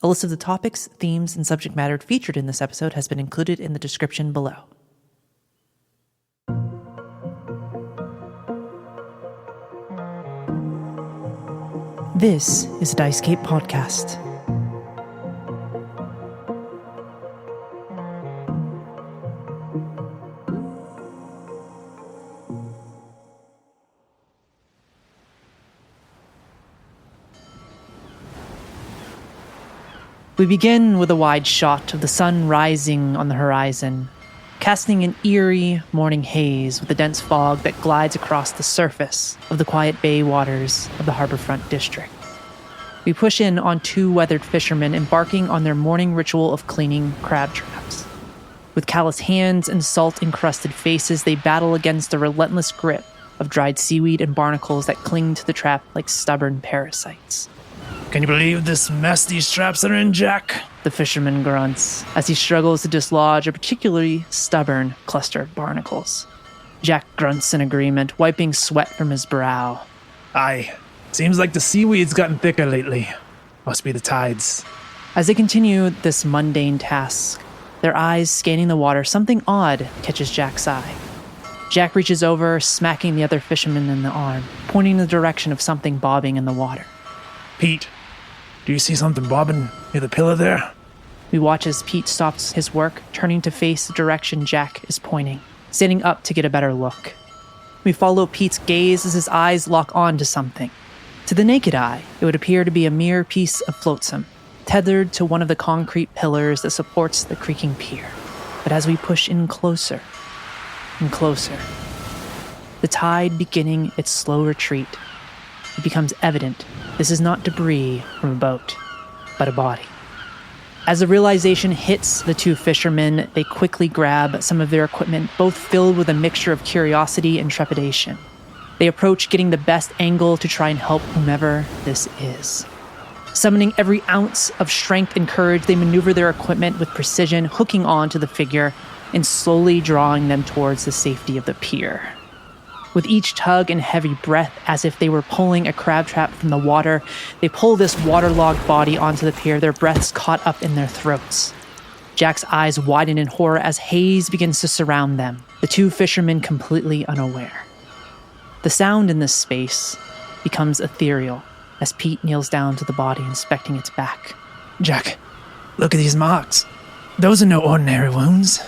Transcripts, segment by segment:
A list of the topics, themes, and subject matter featured in this episode has been included in the description below. This is a Dicecade podcast. We begin with a wide shot of the sun rising on the horizon, casting an eerie morning haze with a dense fog that glides across the surface of the quiet bay waters of the harborfront district. We push in on two weathered fishermen embarking on their morning ritual of cleaning crab traps. With callous hands and salt-encrusted faces, they battle against the relentless grip of dried seaweed and barnacles that cling to the trap like stubborn parasites. Can you believe this mess these traps are in, Jack? The fisherman grunts as he struggles to dislodge a particularly stubborn cluster of barnacles. Jack grunts in agreement, wiping sweat from his brow. Aye. Seems like the seaweed's gotten thicker lately. Must be the tides. As they continue this mundane task, their eyes scanning the water, something odd catches Jack's eye. Jack reaches over, smacking the other fisherman in the arm, pointing in the direction of something bobbing in the water. Pete, do you see something bobbing near the pillar there? We watch as Pete stops his work, turning to face the direction Jack is pointing, standing up to get a better look. We follow Pete's gaze as his eyes lock on to something. To the naked eye, it would appear to be a mere piece of flotsam, tethered to one of the concrete pillars that supports the creaking pier. But as we push in closer and closer, the tide beginning its slow retreat, it becomes evident this is not debris from a boat, but a body. As the realization hits the two fishermen, they quickly grab some of their equipment, both filled with a mixture of curiosity and trepidation. They approach, getting the best angle to try and help whomever this is. Summoning every ounce of strength and courage, they maneuver their equipment with precision, hooking on to the figure and slowly drawing them towards the safety of the pier. With each tug and heavy breath, as if they were pulling a crab trap from the water, they pull this waterlogged body onto the pier, their breaths caught up in their throats. Jack's eyes widen in horror as haze begins to surround them, the two fishermen completely unaware. The sound in this space becomes ethereal as Pete kneels down to the body, inspecting its back. Jack, look at these marks. Those are no ordinary wounds.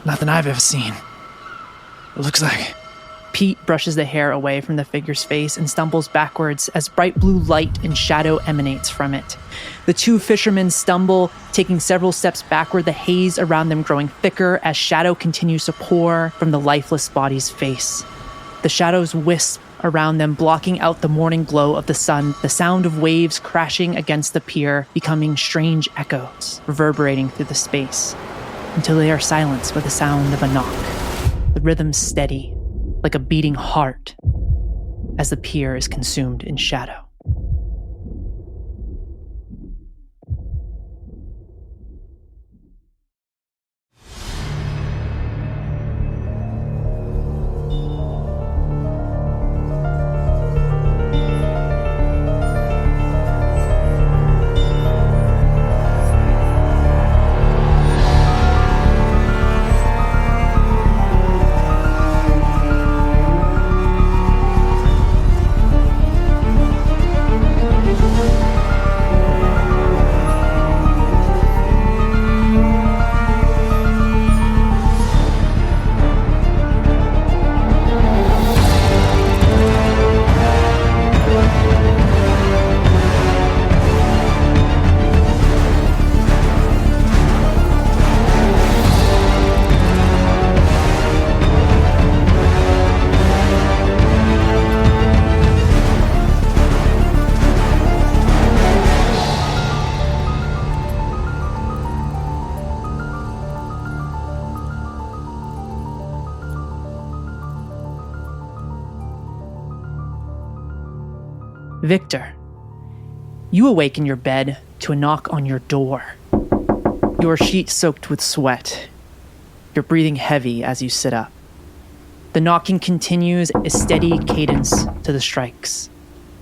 Nothing I've ever seen. It looks like... Pete brushes the hair away from the figure's face and stumbles backwards as bright blue light and shadow emanates from it. The two fishermen stumble, taking several steps backward, the haze around them growing thicker as shadow continues to pour from the lifeless body's face. The shadows wisp around them, blocking out the morning glow of the sun, the sound of waves crashing against the pier becoming strange echoes, reverberating through the space, until they are silenced by the sound of a knock. The rhythm steady, like a beating heart, as the pier is consumed in shadow. Victor, you awake in your bed to a knock on your door. Your sheet soaked with sweat. You're breathing heavy as you sit up. The knocking continues, a steady cadence to the strikes.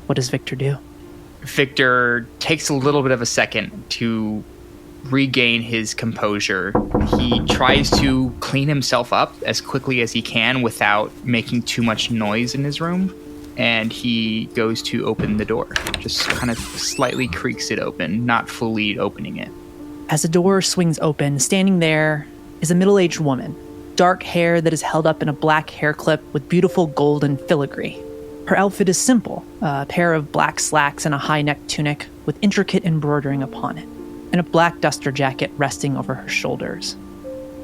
What does Victor do? Victor takes a little bit of a second to regain his composure. He tries to clean himself up as quickly as he can without making too much noise in his room. And he goes to open the door, just kind of slightly creaks it open, not fully opening it. As the door swings open, standing there is a middle-aged woman, dark hair that is held up in a black hair clip with beautiful golden filigree. Her outfit is simple, a pair of black slacks and a high-necked tunic with intricate embroidering upon it, and a black duster jacket resting over her shoulders.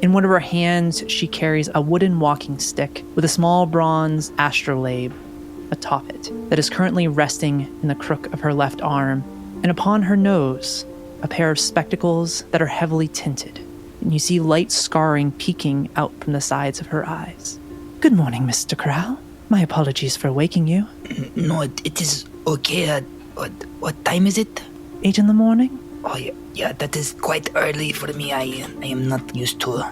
In one of her hands, she carries a wooden walking stick with a small bronze astrolabe atop it that is currently resting in the crook of her left arm, and upon her nose, a pair of spectacles that are heavily tinted, and you see light scarring peeking out from the sides of her eyes. Good morning, Mr. Corral. My apologies for waking you. No, it is okay. What time is it? 8 in the morning? Oh, yeah, that is quite early for me. I am not used to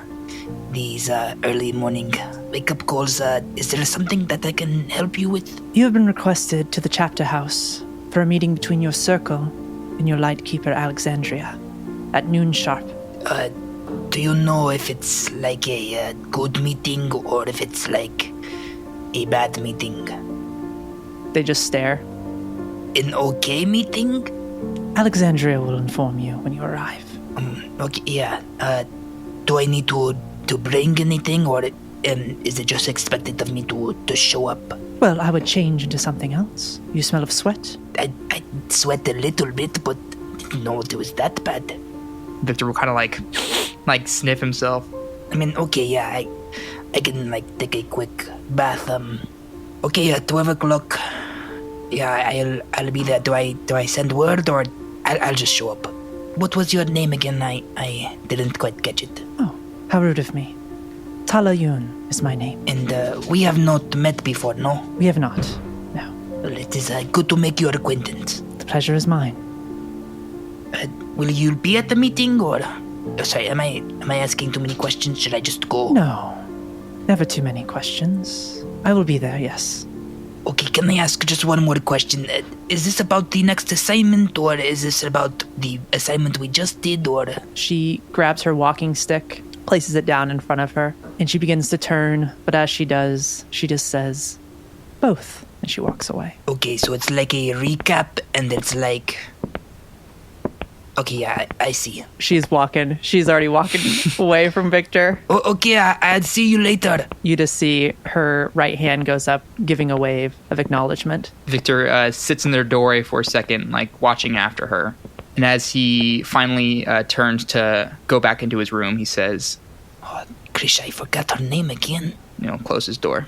these early morning wake-up calls. Is there something that I can help you with? You have been requested to the chapter house for a meeting between your circle and your lightkeeper Alexandria at noon sharp. Do you know if it's like a good meeting or if it's like a bad meeting? They just stare. An okay meeting? Alexandria will inform you when you arrive. Okay, yeah. Do I need to bring anything, or is it just expected of me to show up? Well, I would change into something else. You smell of sweat? I sweat a little bit, but didn't know it was that bad. Victor will kind of like sniff himself. I mean, okay, yeah, I can like take a quick bath. Okay, 12 o'clock. Yeah, I'll be there. Do I send word, or I'll just show up? What was your name again? I didn't quite catch it. Oh, how rude of me. Talayun is my name. And we have not met before, no? We have not, no. Well, it is good to make your acquaintance. The pleasure is mine. Will you be at the meeting, or... sorry, am I asking too many questions? Should I just go? No, never too many questions. I will be there, yes. Okay, can I ask just one more question? Is this about the next assignment, or is this about the assignment we just did, or... She grabs her walking stick, places it down in front of her, and she begins to turn, but as she does, she just says, both, and she walks away. Okay, so it's like a recap, and it's like... Okay, yeah, I see. She's already walking away from Victor. Okay, I'll see you later. You just see her right hand goes up, giving a wave of acknowledgement. Victor sits in their doorway for a second, like watching after her. And as he finally turns to go back into his room, he says, Oh, Krish, I forgot her name again. Close his door.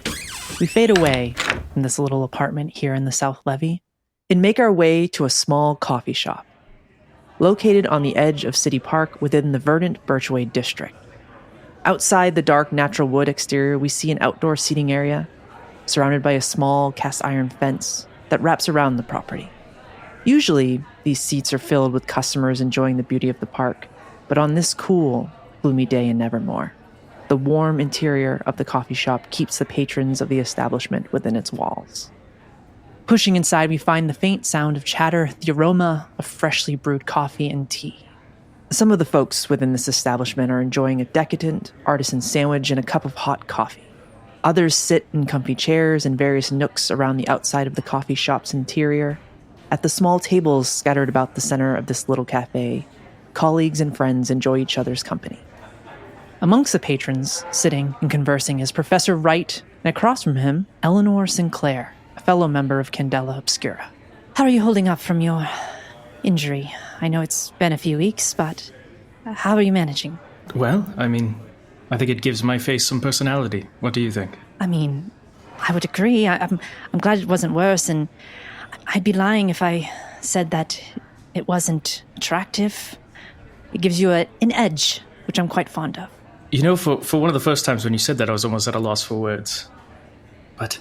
We fade away from this little apartment here in the South Levee and make our way to a small coffee shop located on the edge of City Park within the verdant Birchway district. Outside the dark natural wood exterior, we see an outdoor seating area surrounded by a small cast iron fence that wraps around the property. Usually, these seats are filled with customers enjoying the beauty of the park, but on this cool, gloomy day in Nevermore, the warm interior of the coffee shop keeps the patrons of the establishment within its walls. Pushing inside, we find the faint sound of chatter, the aroma of freshly brewed coffee and tea. Some of the folks within this establishment are enjoying a decadent artisan sandwich and a cup of hot coffee. Others sit in comfy chairs in various nooks around the outside of the coffee shop's interior. At the small tables scattered about the center of this little cafe, colleagues and friends enjoy each other's company. Amongst the patrons, sitting and conversing, is Professor Wright, and across from him, Eleanor Sinclair, a fellow member of Candela Obscura. How are you holding up from your injury? I know it's been a few weeks, but how are you managing? Well, I think it gives my face some personality. What do you think? I would agree. I'm glad it wasn't worse, and I'd be lying if I said that it wasn't attractive. It gives you an edge, which I'm quite fond of. For one of the first times when you said that, I was almost at a loss for words. But,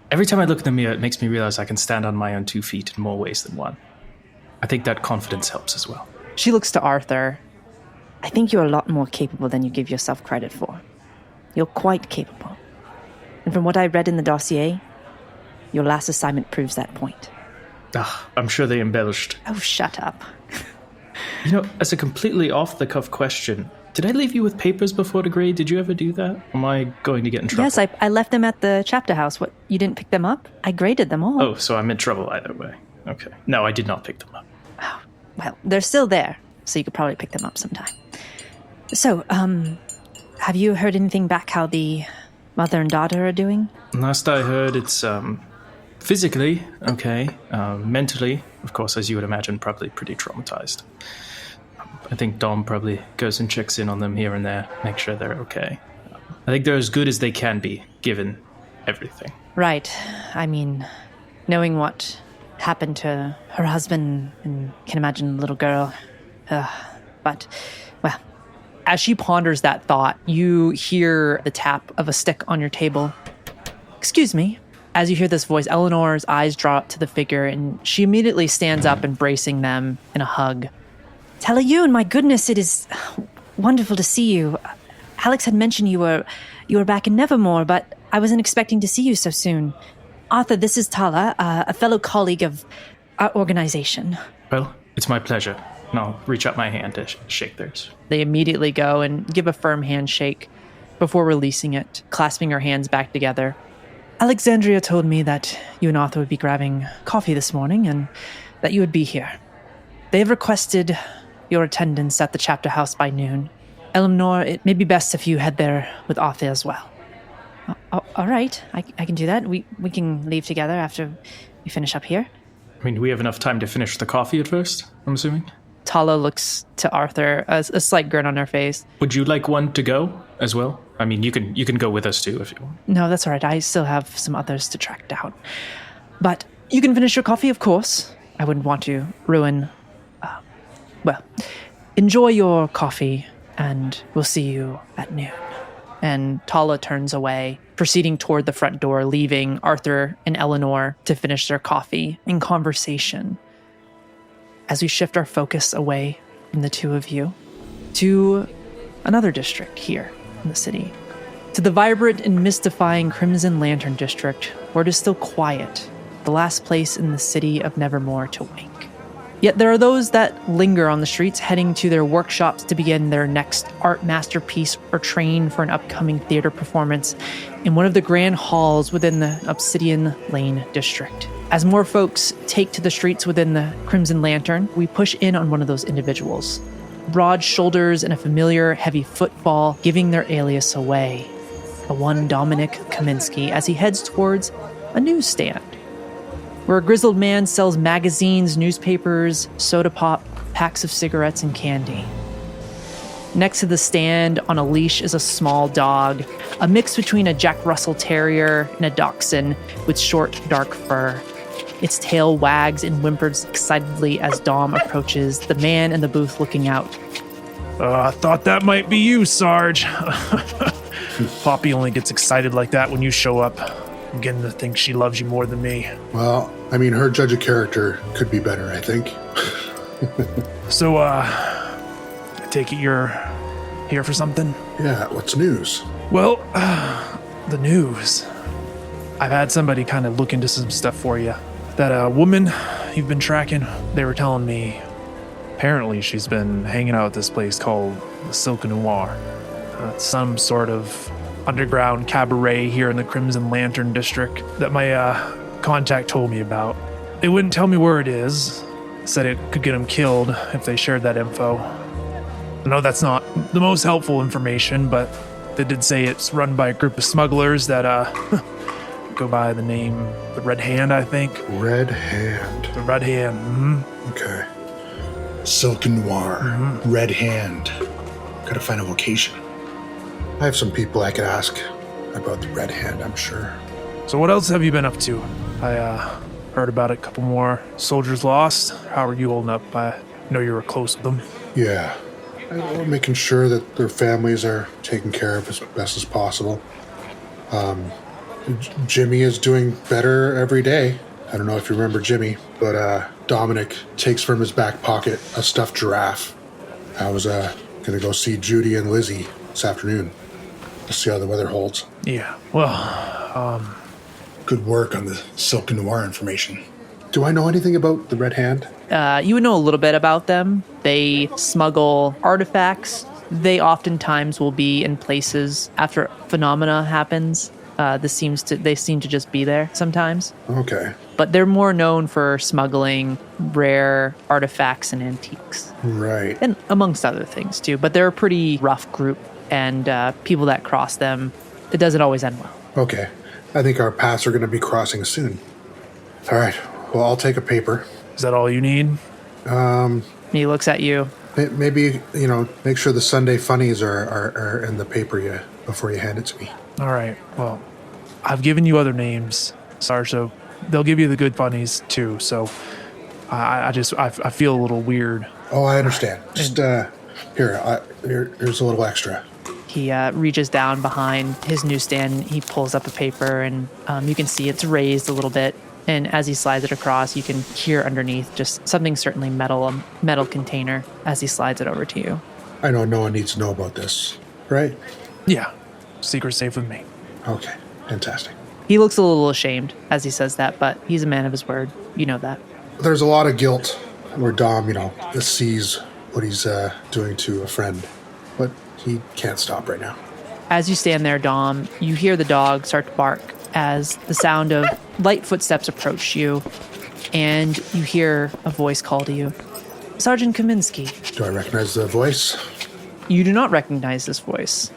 every time I look in the mirror, it makes me realize I can stand on my own 2 feet in more ways than one. I think that confidence helps as well. She looks to Arthur. I think you're a lot more capable than you give yourself credit for. You're quite capable. And from what I read in the dossier, your last assignment proves that point. I'm sure they embellished. Oh, shut up. You know, as a completely off-the-cuff question, did I leave you with papers before the grade? Did you ever do that? Am I going to get in trouble? Yes, I left them at the chapter house. What, you didn't pick them up? I graded them all. Oh, so I'm in trouble either way. Okay. No, I did not pick them up. Oh, well, they're still there, so you could probably pick them up sometime. So, have you heard anything back how the mother and daughter are doing? Last I heard, it's, physically okay. Mentally, of course, as you would imagine, probably pretty traumatized. I think Dom probably goes and checks in on them here and there, make sure they're okay. I think they're as good as they can be, given everything. Right. I mean, knowing what happened to her husband, and can imagine the little girl. But, well. As she ponders that thought, you hear the tap of a stick on your table. Excuse me. As you hear this voice, Eleanor's eyes draw up to the figure, and she immediately stands up, embracing them in a hug. Talayun, my goodness, it is wonderful to see you. Alex had mentioned you were back in Nevermore, but I wasn't expecting to see you so soon. Arthur, this is Tala, a fellow colleague of our organization. Well, it's my pleasure. And I'll reach out my hand to shake theirs. They immediately go and give a firm handshake before releasing it, clasping her hands back together. Alexandria told me that you and Arthur would be grabbing coffee this morning and that you would be here. They have requested your attendance at the chapter house by noon. Eleanor, it may be best if you head there with Arthur as well. All right, I can do that. We can leave together after we finish up here. I mean, do we have enough time to finish the coffee at first, I'm assuming? Tala looks to Arthur, a slight grin on her face. Would you like one to go as well? I mean, you can go with us too if you want. No, that's all right. I still have some others to track down. But you can finish your coffee, of course. I wouldn't want to ruin... well, enjoy your coffee, and we'll see you at noon. And Tala turns away, proceeding toward the front door, leaving Arthur and Eleanor to finish their coffee in conversation. As we shift our focus away from the two of you to another district here in the city, to the vibrant and mystifying Crimson Lantern District, where it is still quiet, the last place in the city of Nevermore to wake. Yet there are those that linger on the streets, heading to their workshops to begin their next art masterpiece or train for an upcoming theater performance in one of the grand halls within the Obsidian Lane district. As more folks take to the streets within the Crimson Lantern, we push in on one of those individuals. Broad shoulders and a familiar heavy footfall giving their alias away. The one Dominik Kaminski as he heads towards a newsstand, where a grizzled man sells magazines, newspapers, soda pop, packs of cigarettes, and candy. Next to the stand on a leash is a small dog, a mix between a Jack Russell Terrier and a Dachshund with short, dark fur. Its tail wags and whimpers excitedly as Dom approaches, the man in the booth looking out. I thought that might be you, Sarge. Poppy only gets excited like that when you show up. I'm getting to think she loves you more than me. Well, I mean, her judge of character could be better, I think. So, I take it you're here for something? Yeah, what's news? Well, the news. I've had somebody kind of look into some stuff for you. That woman you've been tracking, they were telling me, apparently she's been hanging out at this place called the Silk Noir. It's some sort of underground cabaret here in the Crimson Lantern District that my contact told me about. They wouldn't tell me where it is. Said it could get them killed if they shared that info. I know that's not the most helpful information, but they did say it's run by a group of smugglers that go by the name the Red Hand, I think. Red Hand. The Red Hand. Mm-hmm. Okay. Silk Noir. Red Hand. Gotta find a location. I have some people I could ask about the Red Hand, I'm sure. So what else have you been up to? I heard about a couple more soldiers lost. How are you holding up? I know you were close with them. Yeah. Making sure that their families are taken care of as best as possible. Jimmy is doing better every day. I don't know if you remember Jimmy, but Dominik takes from his back pocket a stuffed giraffe. I was going to go see Judy and Lizzie this afternoon. See how the weather holds. Yeah, well, Good work on the Silk Noir information. Do I know anything about the Red Hand? You would know a little bit about them. They smuggle artifacts. They oftentimes will be in places after phenomena happens. They seem to just be there sometimes. Okay. But they're more known for smuggling rare artifacts and antiques. Right. And amongst other things too. But they're a pretty rough group, and people that cross them, it doesn't always end well. Okay. I think our paths are going to be crossing soon. All right. Well, I'll take a paper. Is that all you need? He looks at you. Maybe, make sure the Sunday funnies are in the paper before you hand it to me. All right. Well, I've given you other names, Sarge, so they'll give you the good funnies too. So I feel a little weird. Oh, I understand. Just here's a little extra. He reaches down behind his newsstand. He pulls up a paper, and you can see it's raised a little bit. And as he slides it across, you can hear underneath just something certainly metal, a metal container, as he slides it over to you. I know no one needs to know about this, right? Yeah. Secret safe with me. Okay. Fantastic. He looks a little ashamed as he says that, but he's a man of his word. You know that. There's a lot of guilt where Dom, sees what he's doing to a friend, but he can't stop right now. As you stand there, Dom, you hear the dog start to bark as the sound of light footsteps approach you, and you hear a voice call to you. Sergeant Kaminski. Do I recognize the voice? You do not recognize this voice.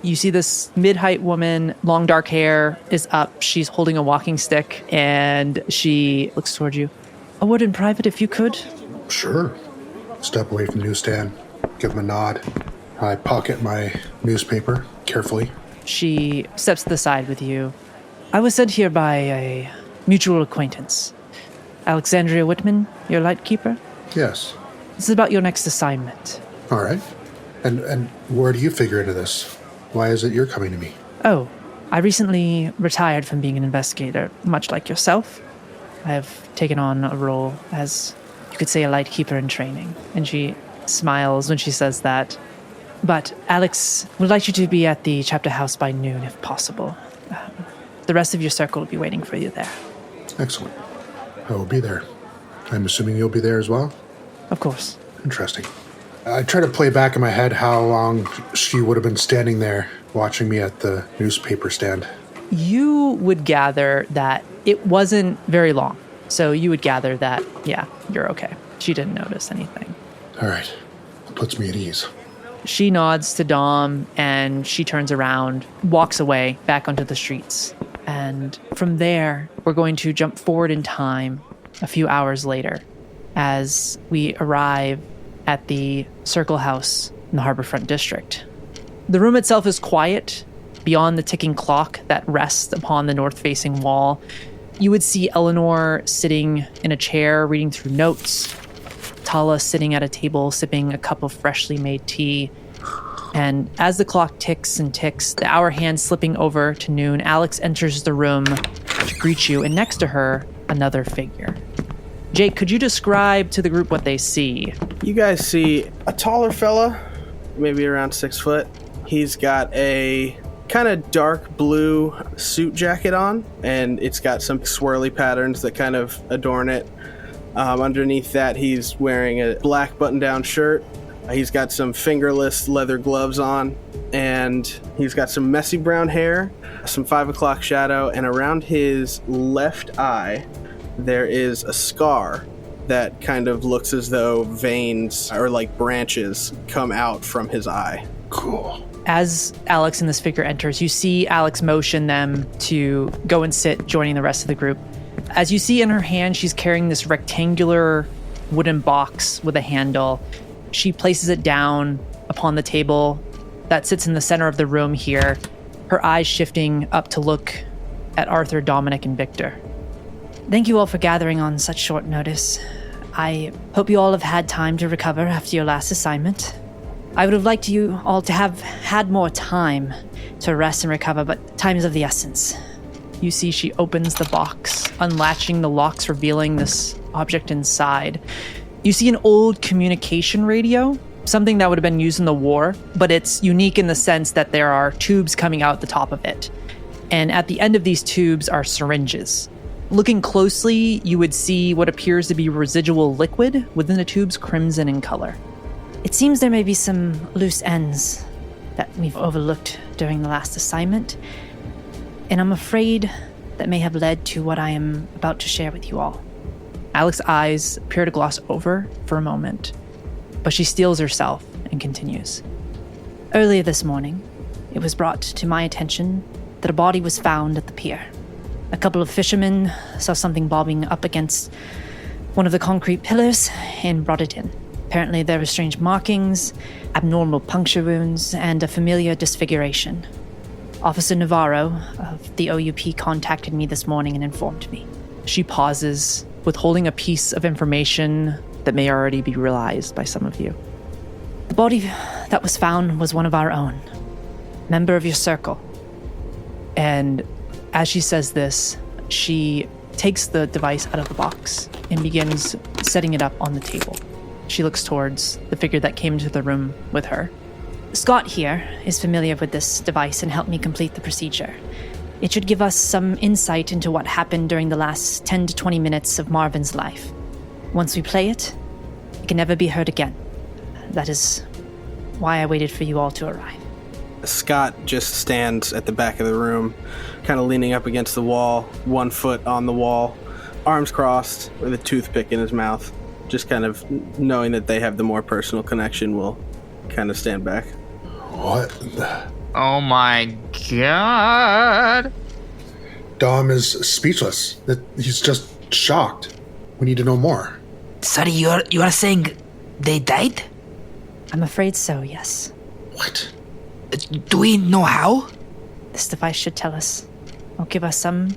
You see this mid-height woman, long dark hair, is up. She's holding a walking stick, and she looks toward you. A word in private, if you could. Sure. Step away from the newsstand, give him a nod. I pocket my newspaper carefully. She steps to the side with you. I was sent here by a mutual acquaintance. Alexandria Whitman, your lightkeeper? Yes. This is about your next assignment. All right. And where do you figure into this? Why is it you're coming to me? Oh, I recently retired from being an investigator, much like yourself. I have taken on a role as, you could say, a lightkeeper in training. And she smiles when she says that. But Alex would like you to be at the chapter house by noon, if possible. The rest of your circle will be waiting for you there. Excellent. I will be there. I'm assuming you'll be there as well? Of course. Interesting. I try to play back in my head how long she would have been standing there watching me at the newspaper stand. You would gather that it wasn't very long. So you would gather that, yeah, you're okay. She didn't notice anything. All right. Puts me at ease. She nods to Dom, and she turns around, walks away back onto the streets. And from there, we're going to jump forward in time a few hours later as we arrive at the Circle House in the Harborfront District. The room itself is quiet. Beyond the ticking clock that rests upon the north-facing wall, you would see Eleanor sitting in a chair reading through notes, Tala sitting at a table sipping a cup of freshly made tea. And as the clock ticks and ticks, the hour hand slipping over to noon, Alex enters the room to greet you, and next to her, another figure. Jake, could you describe to the group what they see? You guys see a taller fella, maybe around 6 foot. He's got a kind of dark blue suit jacket on, and it's got some swirly patterns that kind of adorn it. Underneath that, he's wearing a black button-down shirt. He's got some fingerless leather gloves on, and he's got some messy brown hair, some 5 o'clock shadow, and around his left eye, there is a scar that kind of looks as though veins or like branches come out from his eye. Cool. As Alex and this figure enters, you see Alex motion them to go and sit, joining the rest of the group. As you see in her hand, she's carrying this rectangular wooden box with a handle. She places it down upon the table that sits in the center of the room here, her eyes shifting up to look at Arthur, Dominik, and Victor. Thank you all for gathering on such short notice. I hope you all have had time to recover after your last assignment. I would have liked you all to have had more time to rest and recover, but time is of the essence. You see she opens the box, unlatching the locks, revealing this object inside. You see an old communication radio, something that would have been used in the war, but it's unique in the sense that there are tubes coming out the top of it. And at the end of these tubes are syringes. Looking closely, you would see what appears to be residual liquid within the tubes crimson in color. It seems there may be some loose ends that we've overlooked during the last assignment, and I'm afraid that may have led to what I am about to share with you all. Alex's eyes appear to gloss over for a moment, but she steels herself and continues. Earlier this morning, it was brought to my attention that a body was found at the pier. A couple of fishermen saw something bobbing up against one of the concrete pillars and brought it in. Apparently there were strange markings, abnormal puncture wounds, and a familiar disfiguration. Officer Navarro of the OUP contacted me this morning and informed me. She pauses, withholding a piece of information that may already be realized by some of you. The body that was found was one of our own, member of your circle. And as she says this, she takes the device out of the box and begins setting it up on the table. She looks towards the figure that came into the room with her. Scott here is familiar with this device and helped me complete the procedure. It should give us some insight into what happened during the last 10 to 20 minutes of Marvin's life. Once we play it, it can never be heard again. That is why I waited for you all to arrive. Scott just stands at the back of the room, kind of leaning up against the wall, 1 foot on the wall, arms crossed, with a toothpick in his mouth. Just kind of knowing that they have the more personal connection will kind of stand back. What the? Oh my god. Dom is speechless. He's just shocked. We need to know more. Sorry, you are saying they died? I'm afraid so, yes. What? Do we know how? This device should tell us, or give us some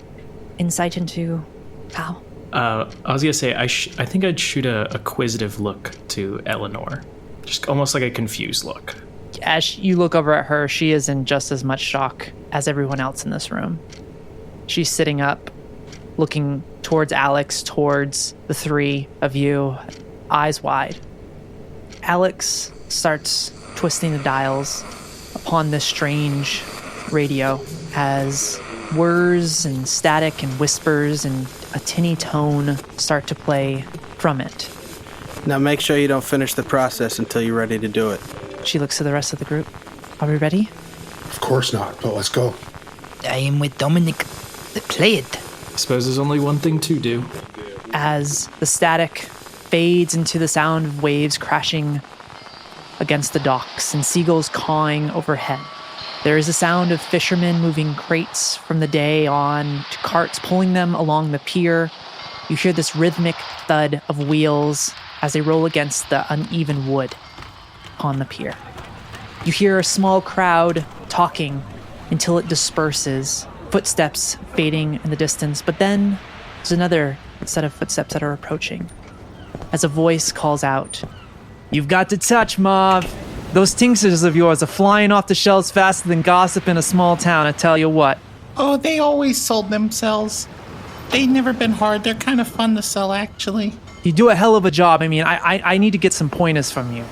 insight into how. I was gonna say, I think I'd shoot a acquisitive look to Eleanor. Just almost like a confused look. As you look over at her, she is in just as much shock as everyone else in this room. She's sitting up, looking towards Alex, towards the three of you, eyes wide. Alex starts twisting the dials upon this strange radio as whirs and static and whispers and a tinny tone start to play from it. Now make sure you don't finish the process until you're ready to do it. She looks to the rest of the group. Are we ready? Of course not, but let's go. I am with Dominik. Play it. I suppose there's only one thing to do. As the static fades into the sound of waves crashing against the docks and seagulls cawing overhead, there is a sound of fishermen moving crates from the day on to carts pulling them along the pier. You hear this rhythmic thud of wheels as they roll against the uneven wood on the pier. You hear a small crowd talking until it disperses, footsteps fading in the distance, but then there's another set of footsteps that are approaching as a voice calls out, "You've got to touch, Marv. Those tinctures of yours are flying off the shelves faster than gossip in a small town, I tell you what." Oh, they always sold themselves. They've never been hard. They're kind of fun to sell, actually. You do a hell of a job. I mean, I need to get some pointers from you.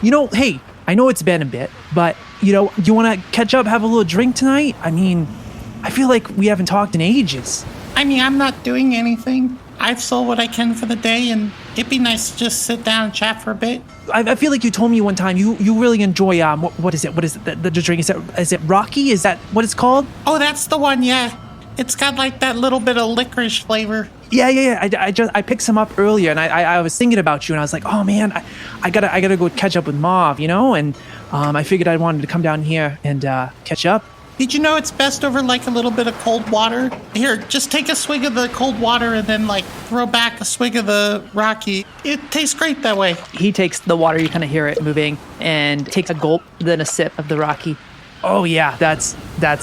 You know, hey, I know it's been a bit, but, you know, you want to catch up, have a little drink tonight? I mean, I feel like we haven't talked in ages. I mean, I'm not doing anything. I've sold what I can for the day, and it'd be nice to just sit down and chat for a bit. I feel like you told me one time you really enjoy, what is it? What is it, the drink? Is it Rocky? Is that what it's called? Oh, that's the one, yeah. It's got like that little bit of licorice flavor. Yeah. I picked some up earlier, and I was thinking about you, and I was like, oh man, I gotta go catch up with Marv, you know, and I figured I wanted to come down here and catch up. Did you know it's best over like a little bit of cold water? Here, just take a swig of the cold water and then like throw back a swig of the Rocky. It tastes great that way. He takes the water, you kind of hear it moving, and takes a gulp, then a sip of the Rocky. Oh yeah, that's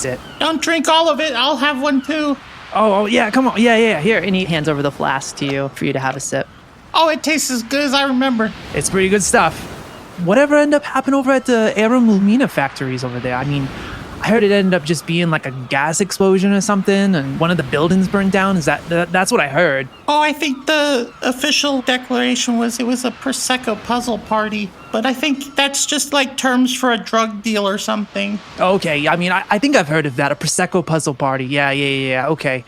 it. Don't drink all of it. I'll have one too. Oh yeah, come on. Yeah. Here, and he hands over the flask to you for you to have a sip. Oh, it tastes as good as I remember. It's pretty good stuff. Whatever ended up happening over at the Arum Lumina factories over there? I mean, I heard it ended up just being like a gas explosion or something, and one of the buildings burned down. Is that's what I heard? Oh, I think the official declaration was it was a Prosecco puzzle party, but I think that's just like terms for a drug deal or something. Okay, I mean, I think I've heard of that, a Prosecco puzzle party. Yeah, okay.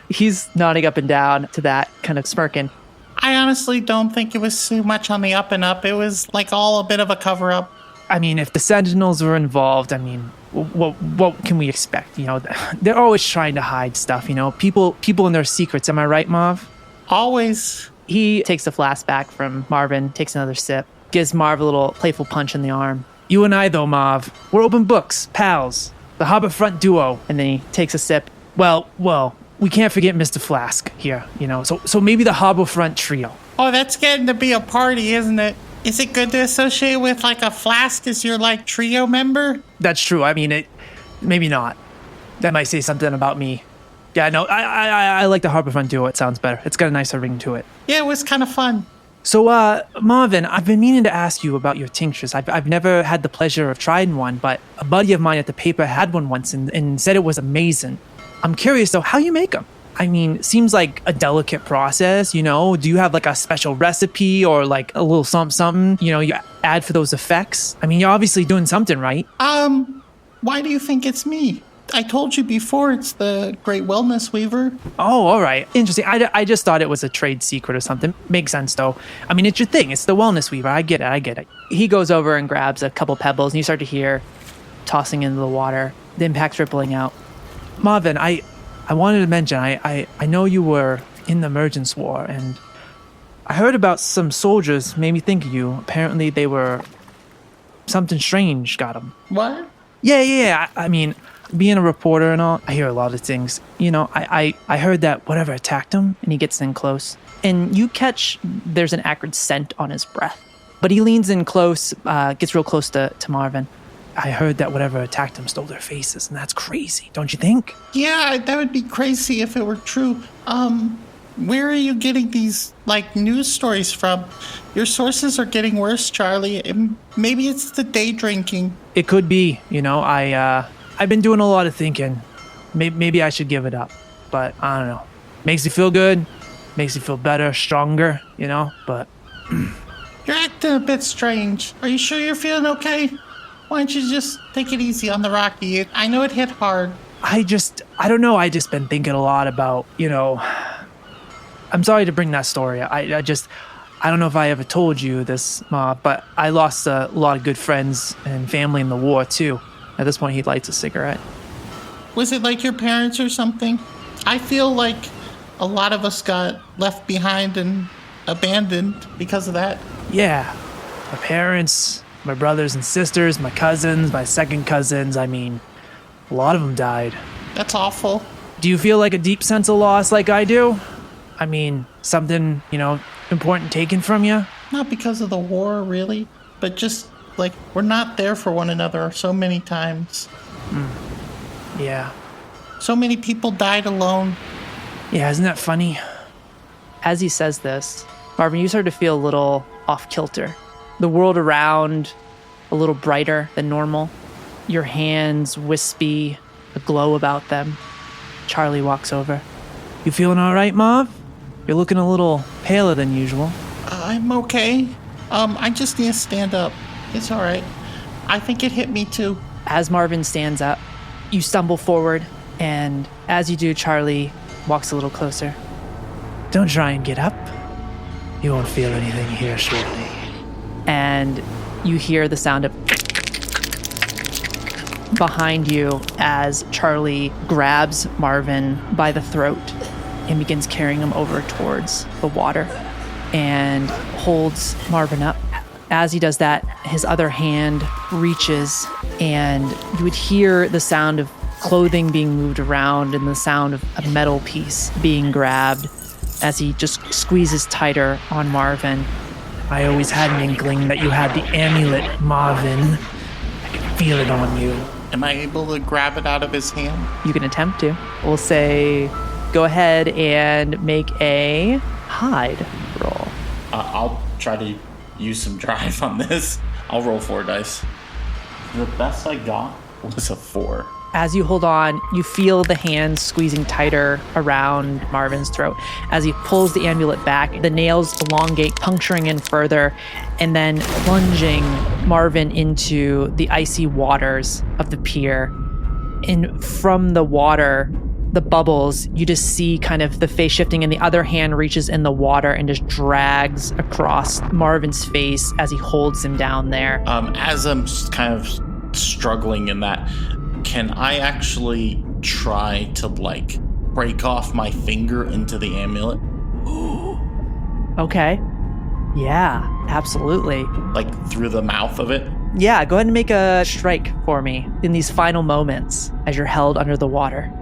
He's nodding up and down to that, kind of smirking. I honestly don't think it was too much on the up and up. It was like all a bit of a cover up. I mean, if the Sentinels were involved, I mean, what can we expect? You know, they're always trying to hide stuff, you know, people and their secrets. Am I right, Marv? Always. He takes the flask back from Marvin, takes another sip, gives Marv a little playful punch in the arm. You and I, though, Marv, we're open books, pals, the Harbor Front duo. And then he takes a sip. Well, we can't forget Mr. Flask here, you know, so maybe the Harbor Front trio. Oh, that's getting to be a party, isn't it? Is it good to associate with like a Flask as your like trio member? That's true. I mean, maybe not. That might say something about me. Yeah, no, I like the Harbor Front duo. It sounds better. It's got a nicer ring to it. Yeah, it was kind of fun. So, Marvin, I've been meaning to ask you about your tinctures. I've never had the pleasure of trying one, but a buddy of mine at the paper had one once and said it was amazing. I'm curious, though, how you make them? I mean, it seems like a delicate process, you know? Do you have like a special recipe or like a little something, you know, you add for those effects? I mean, you're obviously doing something, right? Why do you think it's me? I told you before, it's the Great Wellness Weaver. Oh, all right. Interesting. I just thought it was a trade secret or something. Makes sense, though. I mean, it's your thing. It's the Wellness Weaver. I get it. He goes over and grabs a couple pebbles, and you start to hear tossing into the water, the impacts rippling out. Marvin, I wanted to mention, I know you were in the Emergence War, and I heard about some soldiers made me think of you. Apparently they were... something strange got them. What? Yeah. I mean, being a reporter and all, I hear a lot of things. You know, I heard that whatever attacked him, and he gets in close. And you catch there's an acrid scent on his breath. But he leans in close, gets real close to Marvin. I heard that whatever attacked him stole their faces, and that's crazy, don't you think? Yeah, that would be crazy if it were true. Where are you getting these, like, news stories from? Your sources are getting worse, Charlie. Maybe it's the day drinking. It could be, you know, I've been doing a lot of thinking. Maybe I should give it up, but I don't know. Makes you feel good, makes you feel better, stronger, you know, but... You're acting a bit strange. Are you sure you're feeling okay? Why don't you just take it easy on the Rocky? I know it hit hard. I don't know. I just been thinking a lot about, you know... I'm sorry to bring that story. I don't know if I ever told you this, Ma, but I lost a lot of good friends and family in the war, too. At this point, he lights a cigarette. Was it like your parents or something? I feel like a lot of us got left behind and abandoned because of that. Yeah. My parents, my brothers and sisters, my cousins, my second cousins. I mean, a lot of them died. That's awful. Do you feel like a deep sense of loss like I do? I mean, something, you know, important taken from you? Not because of the war, really, but just, like, we're not there for one another so many times. Yeah. So many people died alone. Yeah, isn't that funny? As he says this, Marvin, you start to feel a little off-kilter. The world around, a little brighter than normal. Your hands wispy, a glow about them. Charlie walks over. You feeling all right, Marv? You're looking a little paler than usual. I'm okay. I just need to stand up. It's all right. I think it hit me too. As Marvin stands up, you stumble forward, and as you do, Charlie walks a little closer. Don't try and get up. You won't feel anything here shortly. And you hear the sound of behind you as Charlie grabs Marvin by the throat and begins carrying him over towards the water and holds Marvin up. As he does that, his other hand reaches, and you would hear the sound of clothing being moved around and the sound of a metal piece being grabbed as he just squeezes tighter on Marvin. I always had an inkling that you had the amulet, Marvin. I can feel it on you. Am I able to grab it out of his hand? You can attempt to. We'll say, go ahead and make a hide roll. I'll try to use some drive on this. I'll roll 4 dice. The best I got was a 4. As you hold on, you feel the hands squeezing tighter around Marvin's throat. As he pulls the amulet back, the nails elongate, puncturing in further, and then plunging Marvin into the icy waters of the pier. And from the water, the bubbles, you just see kind of the face shifting, and the other hand reaches in the water and just drags across Marvin's face as he holds him down there. As I'm kind of struggling in that, can I actually try to, like, break off my finger into the amulet? Okay. Yeah, absolutely. Like, through the mouth of it? Yeah, go ahead and make a strike for me in these final moments as you're held under the water.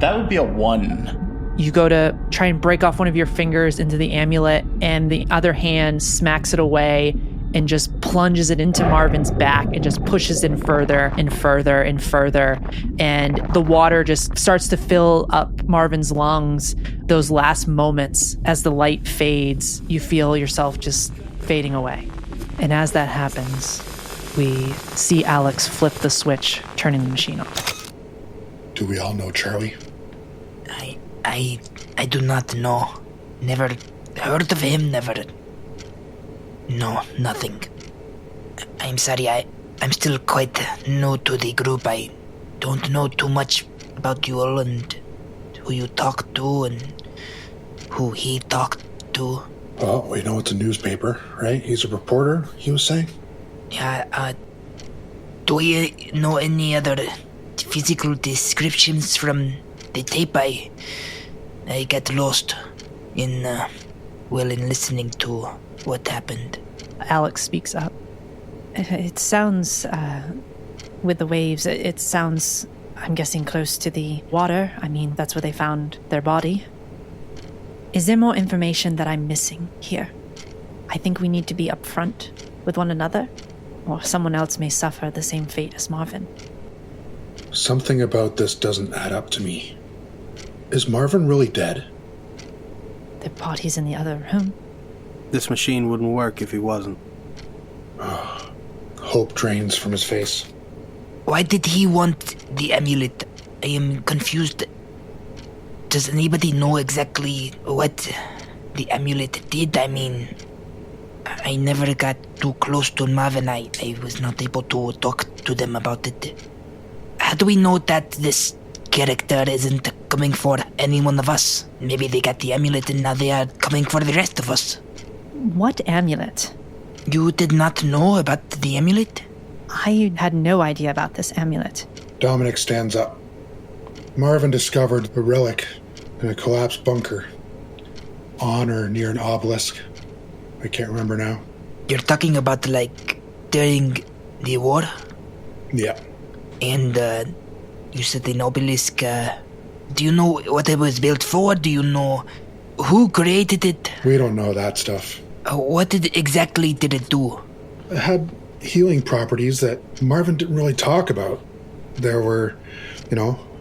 That would be a 1. You go to try and break off one of your fingers into the amulet, and the other hand smacks it away and just plunges it into Marvin's back and just pushes in further and further and further. And the water just starts to fill up Marvin's lungs. Those last moments, as the light fades, you feel yourself just fading away. And as that happens, we see Alex flip the switch, turning the machine off. Do we all know Charlie? I do not know. Never heard of him, never. No, nothing. I'm sorry, I'm still quite new to the group. I don't know too much about you all and who you talk to and who he talked to. Well, we know it's a newspaper, right? He's a reporter, he was saying? Yeah, do we know any other physical descriptions from the tape? I got lost in listening to what happened. Alex speaks up. It sounds, with the waves, it sounds, I'm guessing, close to the water. I mean, that's where they found their body. Is there more information that I'm missing here? I think we need to be upfront with one another, or someone else may suffer the same fate as Marvin. Something about this doesn't add up to me. Is Marvin really dead? The body's in the other room. This machine wouldn't work if he wasn't. Hope drains from his face. Why did he want the amulet? I am confused. Does anybody know exactly what the amulet did? I mean, I never got too close to Marvin. I was not able to talk to them about it. How do we know that this character isn't coming for any one of us? Maybe they got the amulet and now they are coming for the rest of us. What amulet? You did not know about the amulet? I had no idea about this amulet. Dominik stands up. Marvin discovered a relic in a collapsed bunker on or near an obelisk. I can't remember now. You're talking about, like, during the war? Yeah. And, you said an obelisk, do you know what it was built for? Do you know who created it? We don't know that stuff. What exactly did it do? It had healing properties that Marvin didn't really talk about. There were,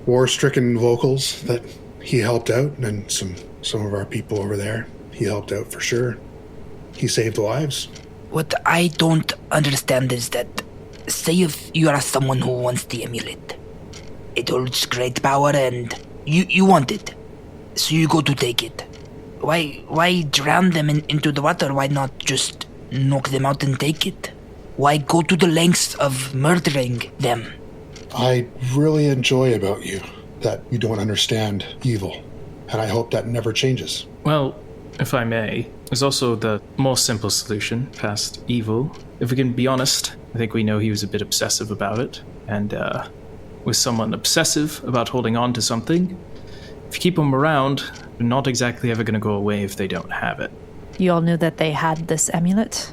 war-stricken locals that he helped out, and some of our people over there he helped out for sure. He saved lives. What I don't understand is that, say if you are someone who wants the amulet. It holds great power and you want it. So you go to take it. Why drown them into the water? Why not just knock them out and take it? Why go to the lengths of murdering them? I really enjoy about you that you don't understand evil, and I hope that never changes. Well, if I may, there's also the more simple solution past evil. If we can be honest, I think we know he was a bit obsessive about it, and with someone obsessive about holding on to something, if you keep them around, they're not exactly ever going to go away if they don't have it. You all knew that they had this amulet?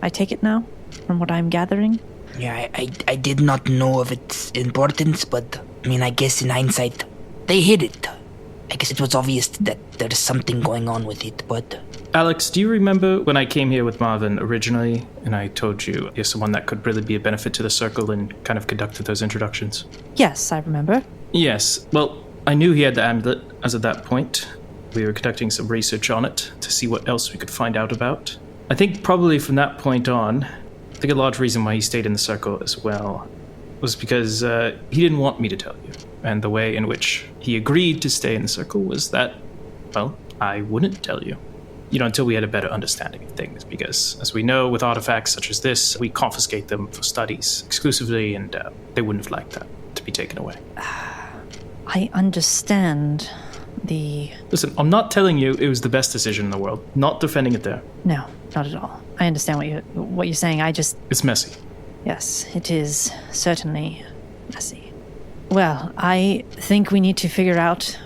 I take it now, from what I'm gathering? Yeah, I did not know of its importance, but, I guess in hindsight, they hid it. I guess it was obvious that there's something going on with it, but... Alex, do you remember when I came here with Marvin originally, and I told you you're someone that could really be a benefit to the circle and kind of conducted those introductions? Yes, I remember. Yes, well, I knew he had the amulet as of that point. We were conducting some research on it to see what else we could find out about. I think probably from that point on, I think a large reason why he stayed in the circle as well was because he didn't want me to tell you. And the way in which he agreed to stay in the circle was that, well, I wouldn't tell you. Until we had a better understanding of things, because as we know with artifacts such as this, we confiscate them for studies exclusively, and they wouldn't have liked that to be taken away. I understand the... Listen, I'm not telling you it was the best decision in the world. Not defending it there. No, not at all. I understand what you're saying. I just... It's messy. Yes, it is certainly messy. Well, I think we need to figure out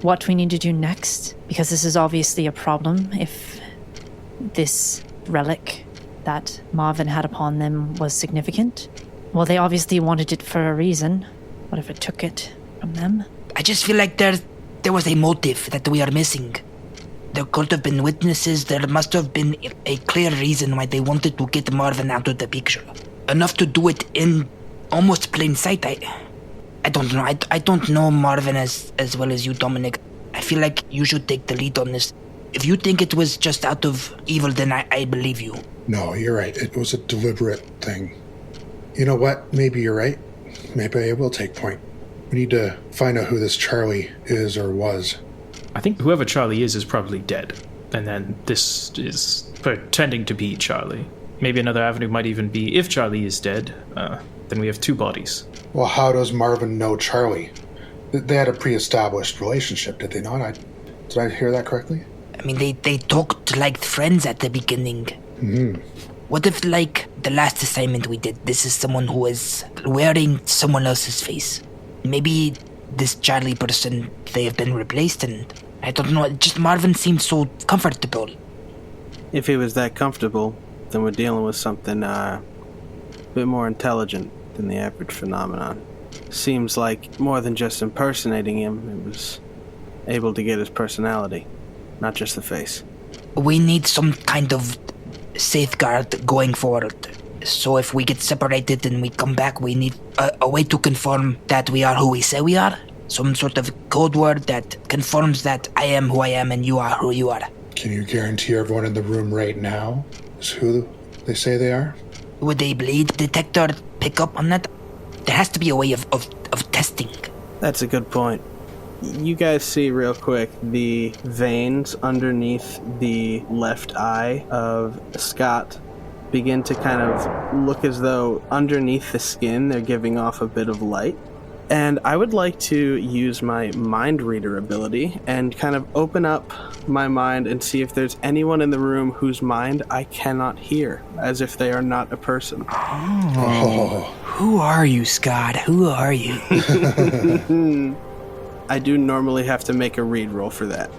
what we need to do next, because this is obviously a problem. If this relic that Marvin had upon them was significant, well, they obviously wanted it for a reason. What if it took it from them? I just feel like there was a motive that we are missing. There could have been witnesses. There must have been a clear reason why they wanted to get Marvin out of the picture. Enough to do it in almost plain sight. I don't know. I don't know Marvin as well as you, Dominik. I feel like you should take the lead on this. If you think it was just out of evil, then I believe you. No, you're right. It was a deliberate thing. You know what? Maybe you're right. Maybe I will take point. We need to find out who this Charlie is or was. I think whoever Charlie is probably dead. And then this is pretending to be Charlie. Maybe another avenue might even be, if Charlie is dead, then we have two bodies. Well, how does Marvin know Charlie? They had a pre-established relationship, did they not? Did I hear that correctly? I mean, they talked like friends at the beginning. Mm-hmm. What if, like, the last assignment we did, this is someone who is wearing someone else's face? Maybe this Charlie person, they have been replaced, and I don't know, just Marvin seems so comfortable. If he was that comfortable, then we're dealing with something a bit more intelligent than the average phenomenon. Seems like more than just impersonating him, it was able to get his personality, not just the face. We need some kind of safeguard going forward. So if we get separated and we come back, we need a way to confirm that we are who we say we are. Some sort of code word that confirms that I am who I am and you are who you are. Can you guarantee everyone in the room right now is who they say they are? Would a bleed detector pick up on that? There has to be a way of testing. That's a good point. You guys see real quick the veins underneath the left eye of Scott begin to kind of look as though underneath the skin they're giving off a bit of light. And I would like to use my mind reader ability and kind of open up my mind and see if there's anyone in the room whose mind I cannot hear, as if they are not a person. Oh. Who are you, Scott? Who are you? I do normally have to make a read roll for that.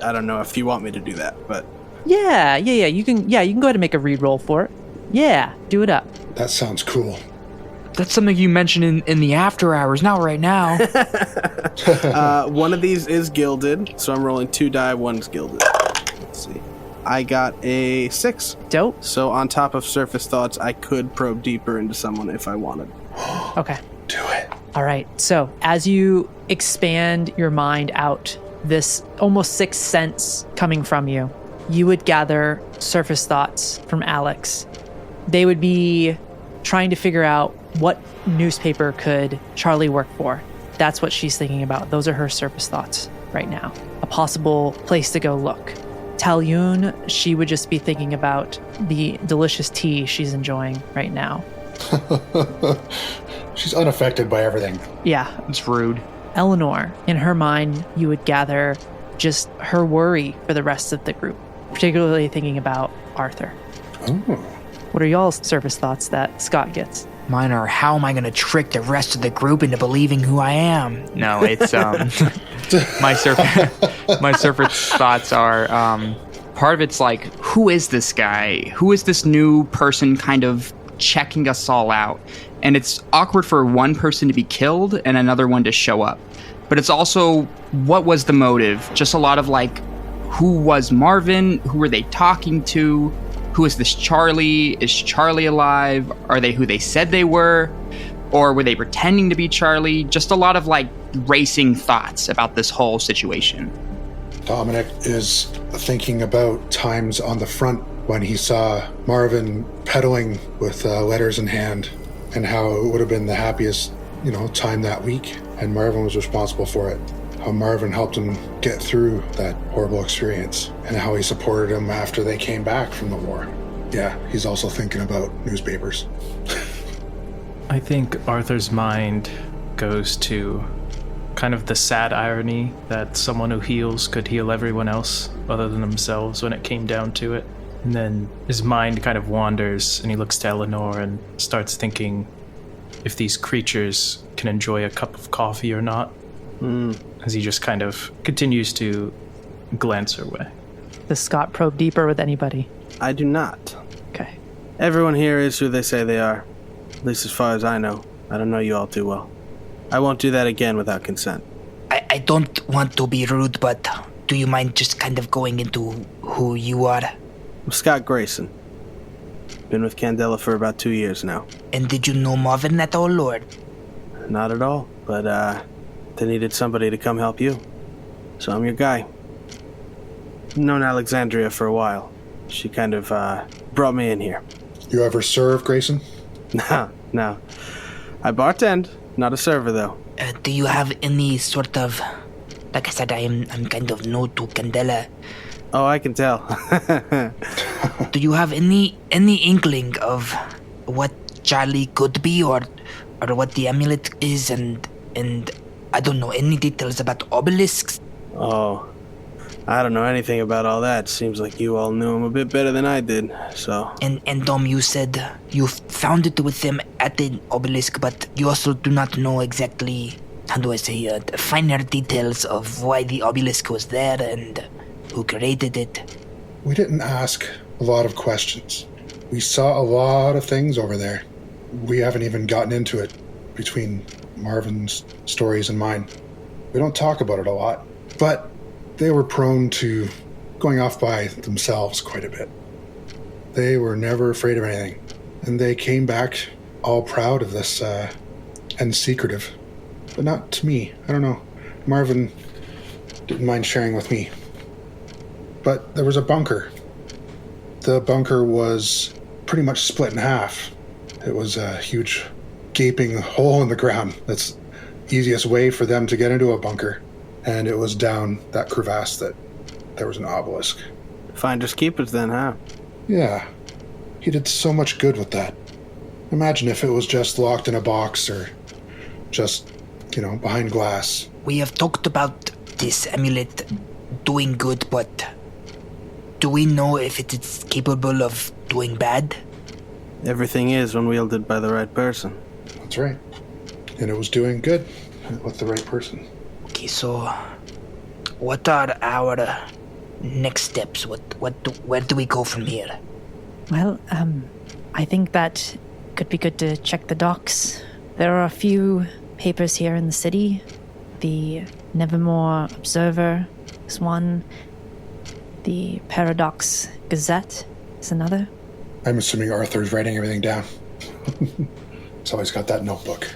I don't know if you want me to do that, but... Yeah. You can go ahead and make a read roll for it. Yeah, do it up. That sounds cool. That's something you mentioned in the after hours, not right now. One of these is gilded, so I'm rolling 2 die, one's gilded. Let's see. I got a 6. Dope. So on top of surface thoughts, I could probe deeper into someone if I wanted. Okay. Do it. All right. So as you expand your mind out, this almost sixth sense coming from you, you would gather surface thoughts from Alex. They would be trying to figure out what newspaper could Charlie work for. That's what she's thinking about. Those are her surface thoughts right now. A possible place to go look. Talyun, she would just be thinking about the delicious tea she's enjoying right now. She's unaffected by everything. Yeah. It's rude. Eleanor, in her mind, you would gather just her worry for the rest of the group, particularly thinking about Arthur. Oh. What are y'all's surface thoughts that Scott gets? Mine are, how am I going to trick the rest of the group into believing who I am? No, it's my surface thoughts are part of it's like, who is this guy? Who is this new person kind of checking us all out? And it's awkward for one person to be killed and another one to show up. But it's also, what was the motive? Just a lot of like, who was Marvin? Who were they talking to? Who is this Charlie? Is Charlie alive? Are they who they said they were? Or were they pretending to be Charlie? Just a lot of like racing thoughts about this whole situation. Dominik is thinking about times on the front when he saw Marvin pedaling with letters in hand and how it would have been the happiest, time that week. And Marvin was responsible for it. How Marvin helped him get through that horrible experience and how he supported him after they came back from the war. Yeah, he's also thinking about newspapers. I think Arthur's mind goes to kind of the sad irony that someone who heals could heal everyone else other than themselves when it came down to it. And then his mind kind of wanders and he looks to Eleanor and starts thinking if these creatures can enjoy a cup of coffee or not. As he just kind of continues to glance her way. Does Scott probe deeper with anybody? I do not. Okay. Everyone here is who they say they are. At least as far as I know. I don't know you all too well. I won't do that again without consent. I don't want to be rude, but do you mind just kind of going into who you are? I'm Scott Grayson. Been with Candela for about 2 years now. And did you know Marvin at all, or? Not at all, but they needed somebody to come help you. So I'm your guy. Known Alexandria for a while. She kind of brought me in here. You ever serve, Grayson? No. I bartend, not a server though. Do you have any sort of... Like I said, I'm kind of new to Candela. Oh, I can tell. Do you have any inkling of what Charlie could be, or what the amulet is, and I don't know, any details about obelisks? Oh, I don't know anything about all that. Seems like you all knew him a bit better than I did, so... And Dom, you said you found it with them at the obelisk, but you also do not know exactly, how do I say, finer details of why the obelisk was there and who created it. We didn't ask a lot of questions. We saw a lot of things over there. We haven't even gotten into it between Marvin's stories and mine. We don't talk about it a lot, but they were prone to going off by themselves quite a bit. They were never afraid of anything, and they came back all proud of this and secretive, but not to me. I don't know. Marvin didn't mind sharing with me. But there was a bunker. The bunker was pretty much split in half. It was a huge gaping hole in the ground. That's the easiest way for them to get into a bunker. And it was down that crevasse that there was an obelisk. Finders keepers then, huh? Yeah. He did so much good with that. Imagine if it was just locked in a box or just, behind glass. We have talked about this amulet doing good, but do we know if it is capable of doing bad? Everything is when wielded by the right person. That's right. And it was doing good with the right person. Okay, so what are our next steps? Where do we go from here? Well, I think that could be good to check the docks. There are a few papers here in the city. The Nevermore Observer is one. The Paradox Gazette is another. I'm assuming Arthur's writing everything down. He's always got that notebook.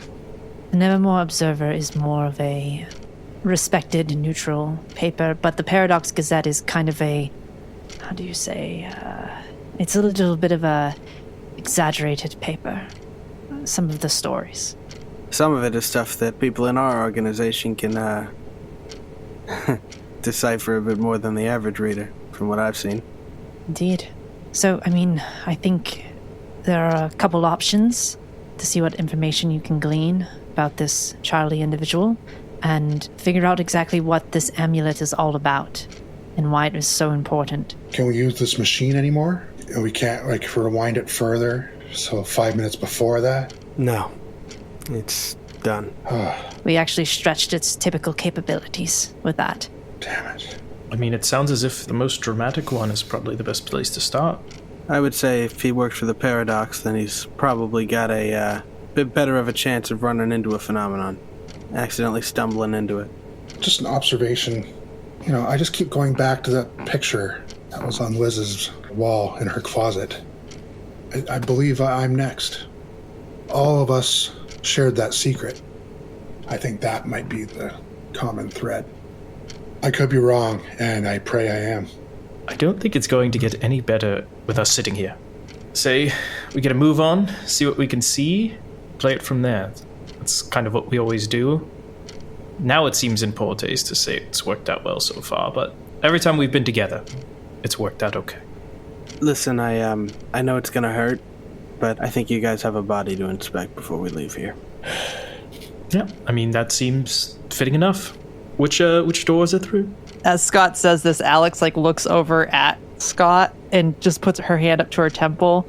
The Nevermore Observer is more of a respected, neutral paper, but the Paradox Gazette is kind of a, how do you say, it's a little bit of a exaggerated paper. Some of the stories. Some of it is stuff that people in our organization can decipher a bit more than the average reader, from what I've seen. Indeed. So, I think there are a couple options to see what information you can glean about this Charlie individual and figure out exactly what this amulet is all about and why it is so important. Can we use this machine anymore? We can't, rewind it further, so 5 minutes before that? No. It's done. We actually stretched its typical capabilities with that. Damn it. It sounds as if the most dramatic one is probably the best place to start. I would say if he worked for the Paradox, then he's probably got a bit better of a chance of running into a phenomenon. Accidentally stumbling into it. Just an observation. I just keep going back to that picture that was on Liz's wall in her closet. I believe I'm next. All of us shared that secret. I think that might be the common thread. I could be wrong, and I pray I am. I don't think it's going to get any better with us sitting here. Say, we get a move on, see what we can see, play it from there. That's kind of what we always do. Now it seems in poor taste to say it's worked out well so far, but every time we've been together, it's worked out okay. Listen, I know it's gonna hurt, but I think you guys have a body to inspect before we leave here. Yeah, I mean, that seems fitting enough. Which door was it through? As Scott says this, Alex looks over at Scott and just puts her hand up to her temple.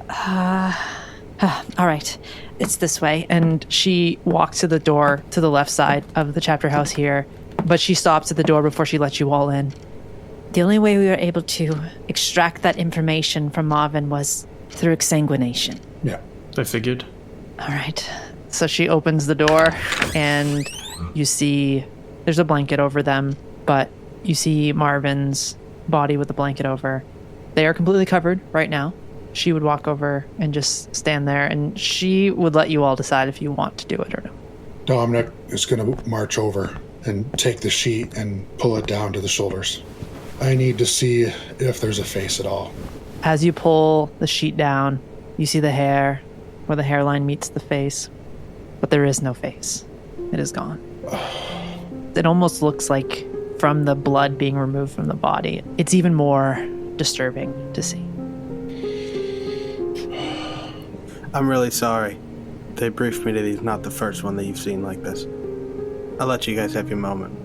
All right, it's this way. And she walks to the door to the left side of the chapter house here, but she stops at the door before she lets you all in. The only way we were able to extract that information from Marvin was through exsanguination. Yeah. I figured. All right. So she opens the door, and you see there's a blanket over them, but you see Marvin's body with the blanket over. They are completely covered right now. She would walk over and just stand there, and she would let you all decide if you want to do it or not. Dominik is going to march over and take the sheet and pull it down to the shoulders. I need to see if there's a face at all. As you pull the sheet down, you see the hair where the hairline meets the face, but there is no face. It is gone. It almost looks like from the blood being removed from the body. It's even more disturbing to see. I'm really sorry. They briefed me that he's not the first one that you've seen like this. I'll let you guys have your moment.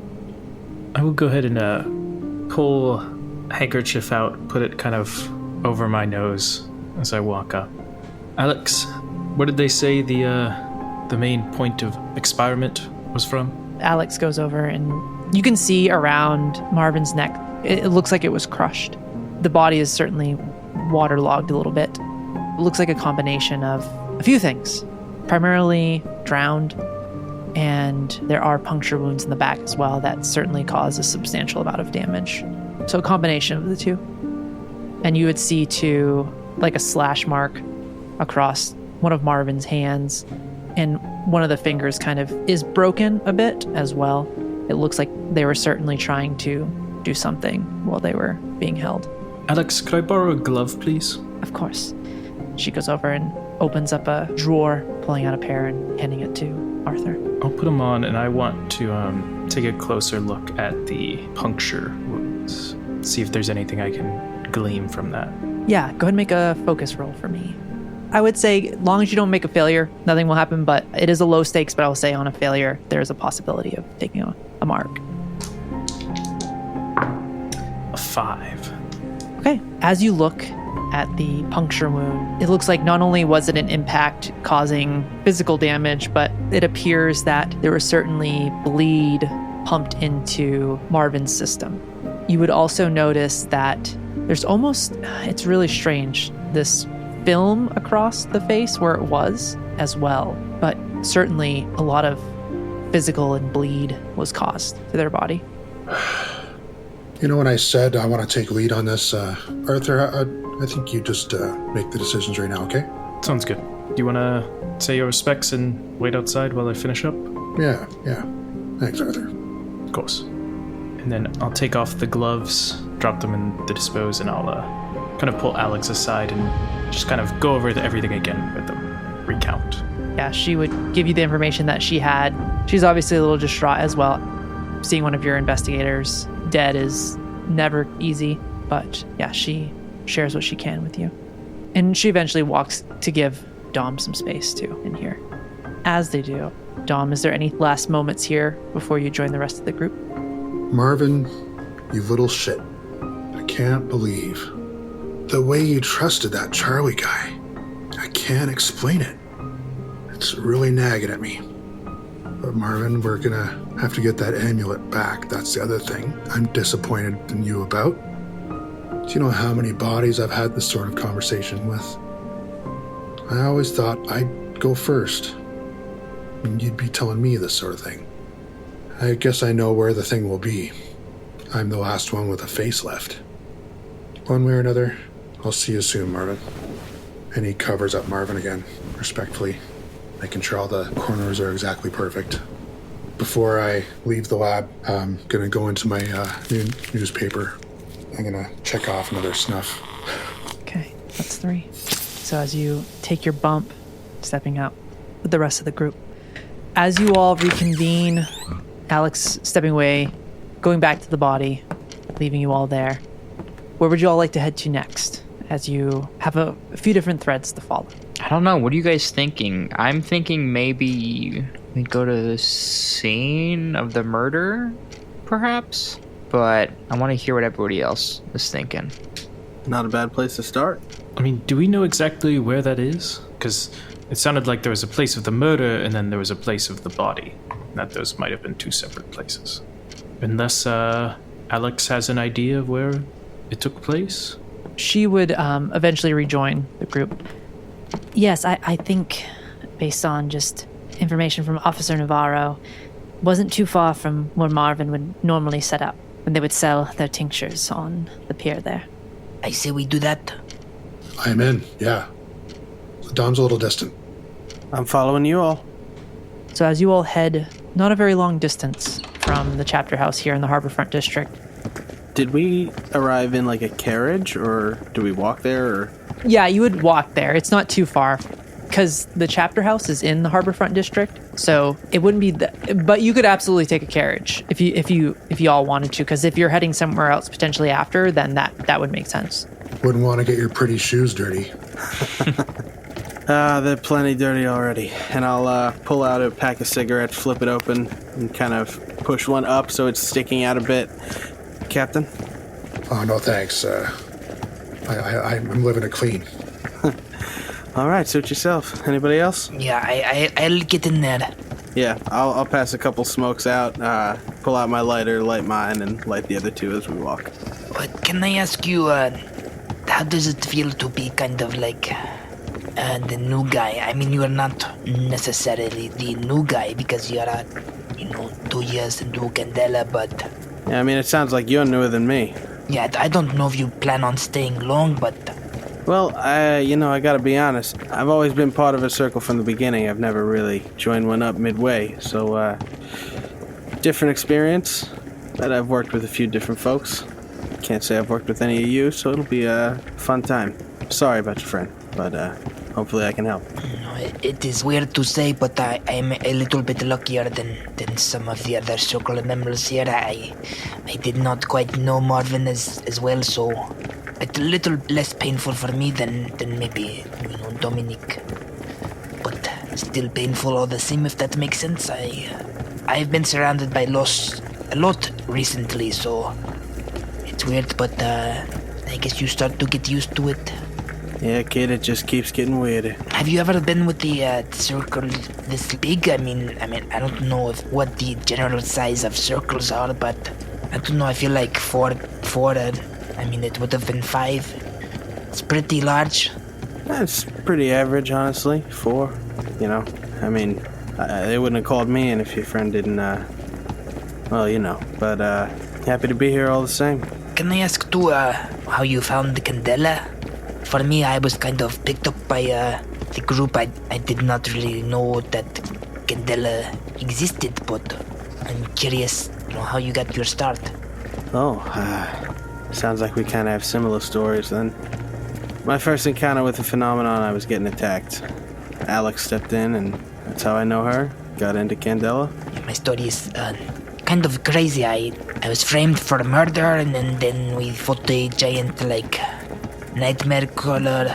I will go ahead and pull a handkerchief out, put it kind of over my nose as I walk up. Alex, what did they say the main point of experiment was from? Alex goes over, and you can see around Marvin's neck, it looks like it was crushed. The body is certainly waterlogged a little bit. It looks like a combination of a few things, primarily drowned, and there are puncture wounds in the back as well that certainly cause a substantial amount of damage. So a combination of the two. And you would see too, like a slash mark across one of Marvin's hands, and one of the fingers kind of is broken a bit as well. It looks like they were certainly trying to do something while they were being held. Alex, could I borrow a glove, please? Of course. She goes over and opens up a drawer, pulling out a pair and handing it to Arthur. I'll put them on, and I want to take a closer look at the puncture wounds. See if there's anything I can glean from that. Yeah, go ahead and make a focus roll for me. I would say, as long as you don't make a failure, nothing will happen, but it is a low stakes, but I'll say on a failure, there's a possibility of taking a mark. A 5. Okay, as you look at the puncture wound, it looks like not only was it an impact causing physical damage, but it appears that there was certainly bleed pumped into Marvin's system. You would also notice that there's almost, it's really strange, this film across the face where it was as well, but certainly a lot of physical and bleed was caused to their body. You know, when I said I want to take lead on this, Arthur, I think you just make the decisions right now, okay? Sounds good. Do you want to say your respects and wait outside while I finish up? Yeah. Thanks, Arthur. Of course. And then I'll take off the gloves, drop them in the dispose, and I'll kind of pull Alex aside and just kind of go over everything again with them. Recount. Yeah, she would give you the information that she had. She's obviously a little distraught as well. Seeing one of your investigators dead is never easy, but yeah, she shares what she can with you. And she eventually walks to give Dom some space too in here. As they do, Dom, is there any last moments here before you join the rest of the group? Marvin, you little shit. I can't believe the way you trusted that Charlie guy. I can't explain it. It's really nagging at me. But Marvin, we're gonna have to get that amulet back. That's the other thing I'm disappointed in you about. Do you know how many bodies I've had this sort of conversation with? I always thought I'd go first, and you'd be telling me this sort of thing. I guess I know where the thing will be. I'm the last one with a face left. One way or another, I'll see you soon, Marvin. And he covers up Marvin again, respectfully, making sure all the corners are exactly perfect. Before I leave the lab, I'm gonna go into my new newspaper. I'm gonna check off another snuff. Okay, that's 3. So as you take your bump, stepping out with the rest of the group, as you all reconvene, Alex stepping away, going back to the body, leaving you all there, where would you all like to head to next, as you have a few different threads to follow? I don't know. What are you guys thinking? I'm thinking maybe We go to the scene of the murder, perhaps? But I want to hear what everybody else is thinking. Not a bad place to start. I mean, do we know exactly where that is? Because it sounded like there was a place of the murder and then there was a place of the body. That those might have been two separate places. Unless Alex has an idea of where it took place? She would eventually rejoin the group. Yes, I think, based on just information from Officer Navarro, wasn't too far from where Marvin would normally set up when they would sell their tinctures on the pier there. I say we do that. I'm in, yeah. The Dom's a little distant. I'm following you all. So as you all head not a very long distance from the chapter house here in the Harborfront District. Did we arrive in like a carriage, or do we walk there, or? Yeah, you would walk there. It's not too far, because the chapter house is in the Harborfront District, so it wouldn't be but you could absolutely take a carriage if you all wanted to, because if you're heading somewhere else potentially after, then that would make sense. Wouldn't want to get your pretty shoes dirty. They're plenty dirty already. And I'll pull out a pack of cigarettes, flip it open, and kind of push one up so it's sticking out a bit. Captain? Oh, no thanks. I'm living it clean. All right, suit yourself. Anybody else? Yeah, I'll get in there. Yeah, I'll pass a couple smokes out, pull out my lighter, light mine, and light the other two as we walk. But can I ask you, how does it feel to be kind of like the new guy? I mean, you are not necessarily the new guy because you are, 2 years into Candela, but... Yeah, I mean, it sounds like you're newer than me. Yeah, I don't know if you plan on staying long, but... Well, I gotta be honest. I've always been part of a circle from the beginning. I've never really joined one up midway, so, different experience. But I've worked with a few different folks. Can't say I've worked with any of you, so it'll be a fun time. Sorry about your friend, but, hopefully I can help. It is weird to say, but I'm a little bit luckier than some of the other circle members here. I did not quite know Marvin as well, so it's a little less painful for me than maybe Dominik. But still painful all the same, if that makes sense. I've been surrounded by loss a lot recently, so it's weird, but I guess you start to get used to it. Yeah, kid, it just keeps getting weirder. Have you ever been with the circle this big? I mean, I don't know what the general size of circles are, but I don't know. I feel like four. It would have been 5. It's pretty large. That's pretty average, honestly. 4, they wouldn't have called me in if your friend didn't, But, happy to be here all the same. Can I ask, too, how you found the Candela? For me, I was kind of picked up by the group. I did not really know that Candela existed, but I'm curious, how you got your start. Sounds like we kind of have similar stories then. My first encounter with the phenomenon, I was getting attacked. Alex stepped in, and that's how I know her. Got into Candela. My story is kind of crazy. I was framed for murder, and then we fought a giant, nightmare crawler.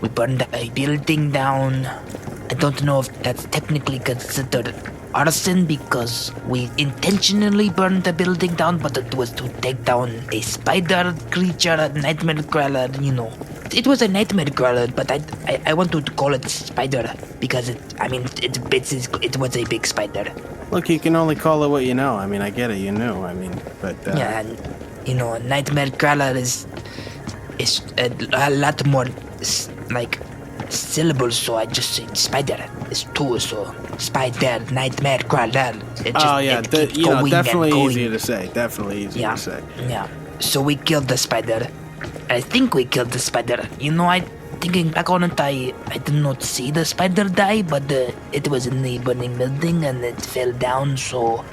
We burned a building down. I don't know if that's technically considered arson because we intentionally burned the building down, but it was to take down a spider creature, a nightmare crawler, It was a nightmare crawler, but I wanted to call it spider because it was a big spider. Look, you can only call it what you know. I get it, you knew, but... Yeah, and, nightmare crawler is a lot more, syllables, so I just said spider. It's 2, so spider, nightmare crawler. Definitely easier to say. Definitely easier to say. Yeah, so we killed the spider. I think we killed the spider. Thinking back on it, I did not see the spider die, but it was in the burning building and it fell down, so...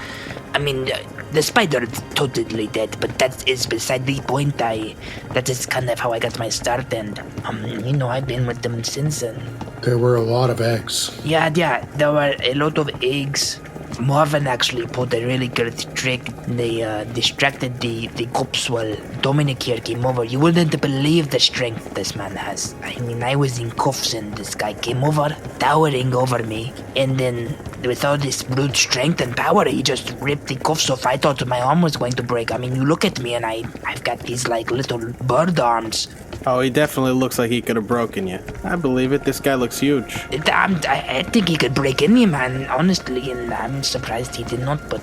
the spider is totally dead, but that is beside the point. That is kind of how I got my start, and, I've been with them since then. There were a lot of eggs. Yeah, there were a lot of eggs. Marvin actually pulled a really good trick. They distracted the cops while Dominik here came over. You wouldn't believe the strength this man has. I was in cuffs and this guy came over, towering over me, and then with all this brute strength and power, he just ripped the cuffs off. I thought my arm was going to break. I mean, you look at me and I've got these like little bird arms. Oh, he definitely looks like he could have broken you. I believe it. This guy looks huge. I think he could break any man, honestly, and I'm surprised he did not, but...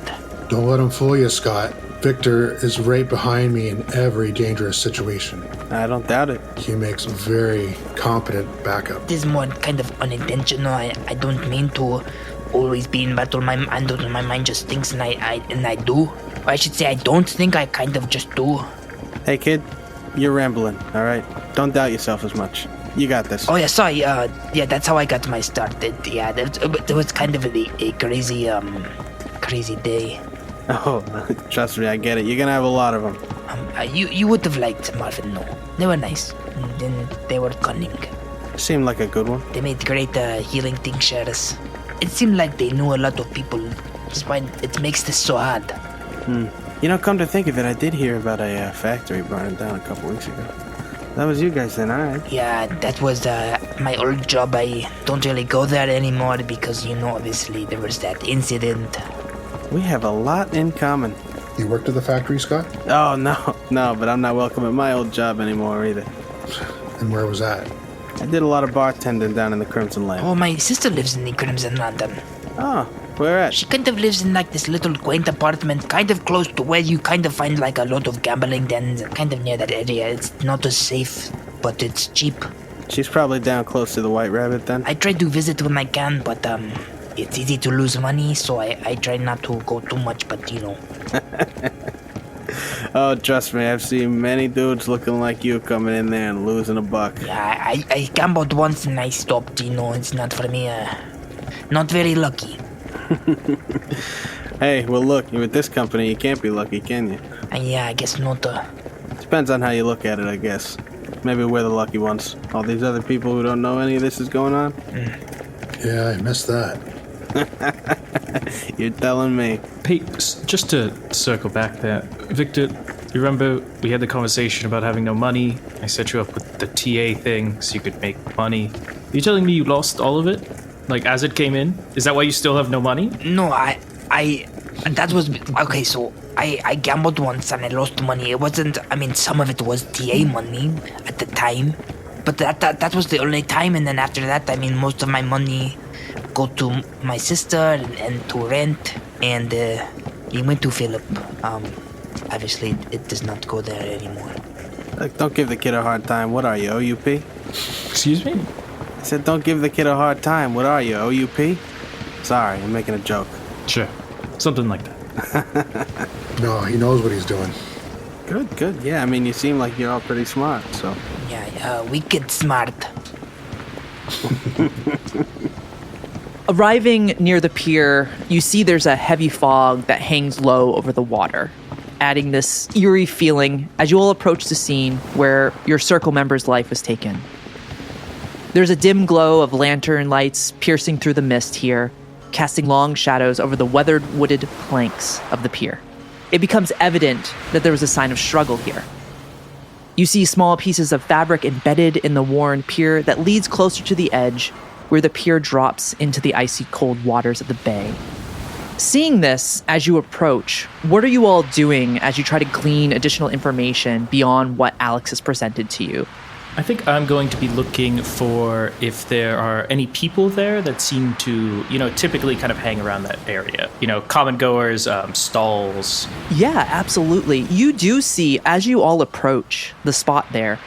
Don't let him fool you, Scott. Victor is right behind me in every dangerous situation. I don't doubt it. He makes very competent backup. This is more kind of unintentional. I don't mean to always be in battle. My mind just thinks, and I do. Or I should say I don't think, I kind of just do. Hey, kid, you're rambling, all right? Don't doubt yourself as much. You got this. Oh, yeah, sorry. Yeah, that's how I got my start. It was kind of a crazy, crazy day. Oh, trust me, I get it. You're gonna have a lot of them. You would have liked Marvin, no. They were nice. And then they were cunning. Seemed like a good one. They made great healing tinctures. It seemed like they knew a lot of people. That's why it makes this so hard. You know, come to think of it, I did hear about a factory burning down a couple weeks ago. That was you guys then, alright? Yeah, that was my old job. I don't really go there anymore because, obviously there was that incident. We have a lot in common. You worked at the factory, Scott? Oh, no, but I'm not welcome at my old job anymore either. And where was that? I did a lot of bartending down in the Crimson Land. Oh, my sister lives in the Crimson Lantern. Oh, where at? She kind of lives in like this little quaint apartment, kind of close to where you kind of find like a lot of gambling dens, kind of near that area. It's not as safe, but it's cheap. She's probably down close to the White Rabbit then. I try to visit when I can, but it's easy to lose money, so I try not to go too much, but Oh, trust me, I've seen many dudes looking like you coming in there and losing a buck. Yeah, I gambled once and I stopped, it's not for me, not very lucky. Hey, well look, you're with this company, you can't be lucky, can you? Yeah, I guess not. Depends on how you look at it, I guess. Maybe we're the lucky ones. All these other people who don't know any of this is going on? Yeah, I missed that. You're telling me. Hey, just to circle back there, Victor, you remember we had the conversation about having no money? I set you up with the TA thing so you could make money. Are you telling me you lost all of it? Like, as it came in? Is that why you still have no money? No, that was, okay, so I gambled once and I lost money. It wasn't, some of it was TA money at the time, but that was the only time, and then after that, most of my money go to my sister and to rent, and he went to Philip. Obviously, it does not go there anymore. Look, don't give the kid a hard time. What are you, OUP? Excuse me? I said don't give the kid a hard time. What are you, OUP? Sorry, I'm making a joke. Sure. Something like that. No, he knows what he's doing. Good. Yeah, you seem like you're all pretty smart, so... Yeah, wicked smart. Arriving near the pier, you see there's a heavy fog that hangs low over the water, adding this eerie feeling as you all approach the scene where your circle member's life was taken. There's a dim glow of lantern lights piercing through the mist here, casting long shadows over the weathered wooded planks of the pier. It becomes evident that there was a sign of struggle here. You see small pieces of fabric embedded in the worn pier that leads closer to the edge, where the pier drops into the icy cold waters of the bay. Seeing this as you approach, what are you all doing as you try to glean additional information beyond what Alex has presented to you? I think I'm going to be looking for if there are any people there that seem to, typically kind of hang around that area. Common goers, stalls. Yeah, absolutely. You do see, as you all approach the spot there,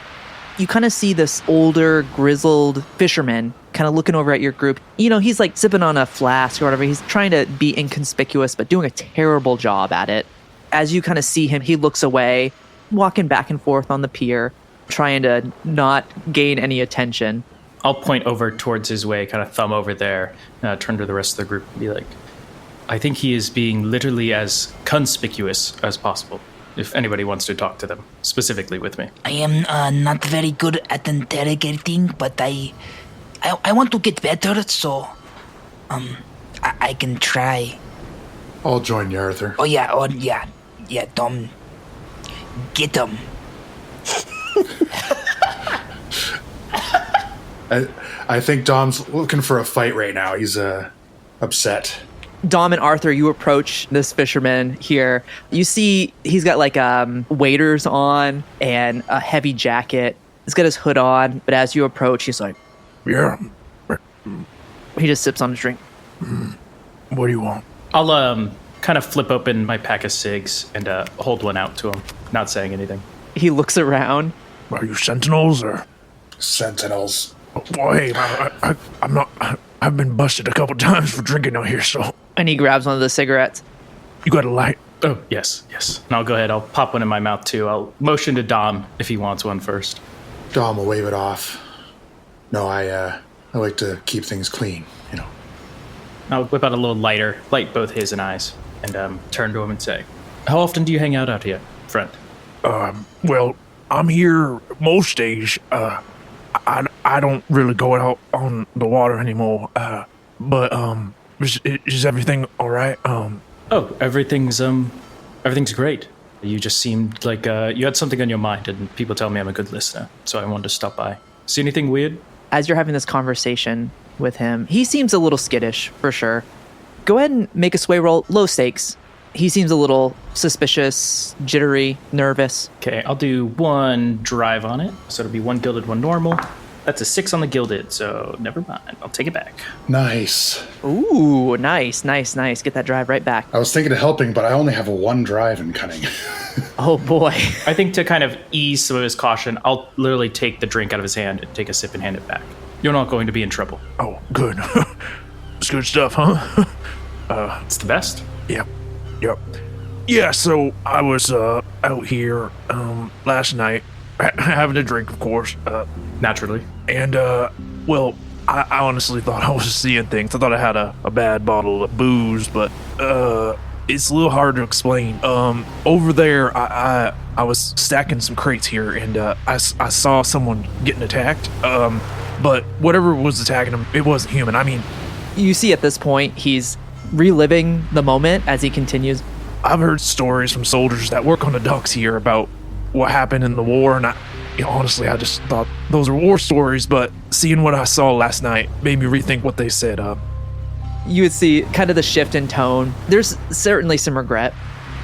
you kind of see this older, grizzled fisherman kind of looking over at your group. He's like sipping on a flask or whatever. He's trying to be inconspicuous, but doing a terrible job at it. As you kind of see him, he looks away, walking back and forth on the pier, trying to not gain any attention. I'll point over towards his way, kind of thumb over there, turn to the rest of the group and be like, I think he is being literally as conspicuous as possible, if anybody wants to talk to them, specifically with me. I am not very good at interrogating, but I want to get better, so I can try. I'll join you, Arthur. Oh yeah, Dom, get him. I think Dom's looking for a fight right now. He's upset. Dom and Arthur, you approach this fisherman here. You see he's got like waders on and a heavy jacket. He's got his hood on, but as you approach, he's like, Yeah. he just sips on his drink. What do you want? I'll kind of flip open my pack of cigs and hold one out to him, not saying anything. He looks around. Are you sentinels or? Sentinels. Well, hey, I'm not. I've been busted a couple times for drinking out here, so. And he grabs one of the cigarettes. You got a light? Oh, yes. And I'll go ahead. I'll pop one in my mouth, too. I'll motion to Dom if he wants one first. Dom will wave it off. No, I like to keep things clean, you know. I'll whip out a little lighter, light both his and eyes, and turn to him and say, how often do you hang out here, friend? Well, I'm here most days. I don't really go out on the water anymore. But is everything all right? Oh, everything's great. You just seemed like you had something on your mind, and people tell me I'm a good listener, so I wanted to stop by. See anything weird? As you're having this conversation with him, he seems a little skittish, for sure. Go ahead and make a sway roll, low stakes. He seems a little suspicious, jittery, nervous. Okay, I'll do one drive on it, so it'll be one gilded, one normal. That's a 6 on the gilded, so never mind. I'll take it back. Nice. Ooh, nice. Get that drive right back. I was thinking of helping, but I only have a 1 drive in cunning. Oh, boy. I think to kind of ease some of his caution, I'll literally take the drink out of his hand and take a sip and hand it back. You're not going to be in trouble. Oh, good. It's good stuff, huh? It's the best. Yep. Yeah, so I was out here last night, having a drink, of course. Naturally. And, well, I honestly thought I was seeing things. I thought I had a bad bottle of booze, but it's a little hard to explain. Over there, I was stacking some crates here, and I saw someone getting attacked. But whatever was attacking him, it wasn't human. I mean, You see at this point, he's reliving the moment as he continues. I've heard stories from soldiers that work on the docks here about what happened in the war, and honestly, I just thought those are war stories, but seeing what I saw last night made me rethink what they said. You would see kind of the shift in tone. There's certainly some regret.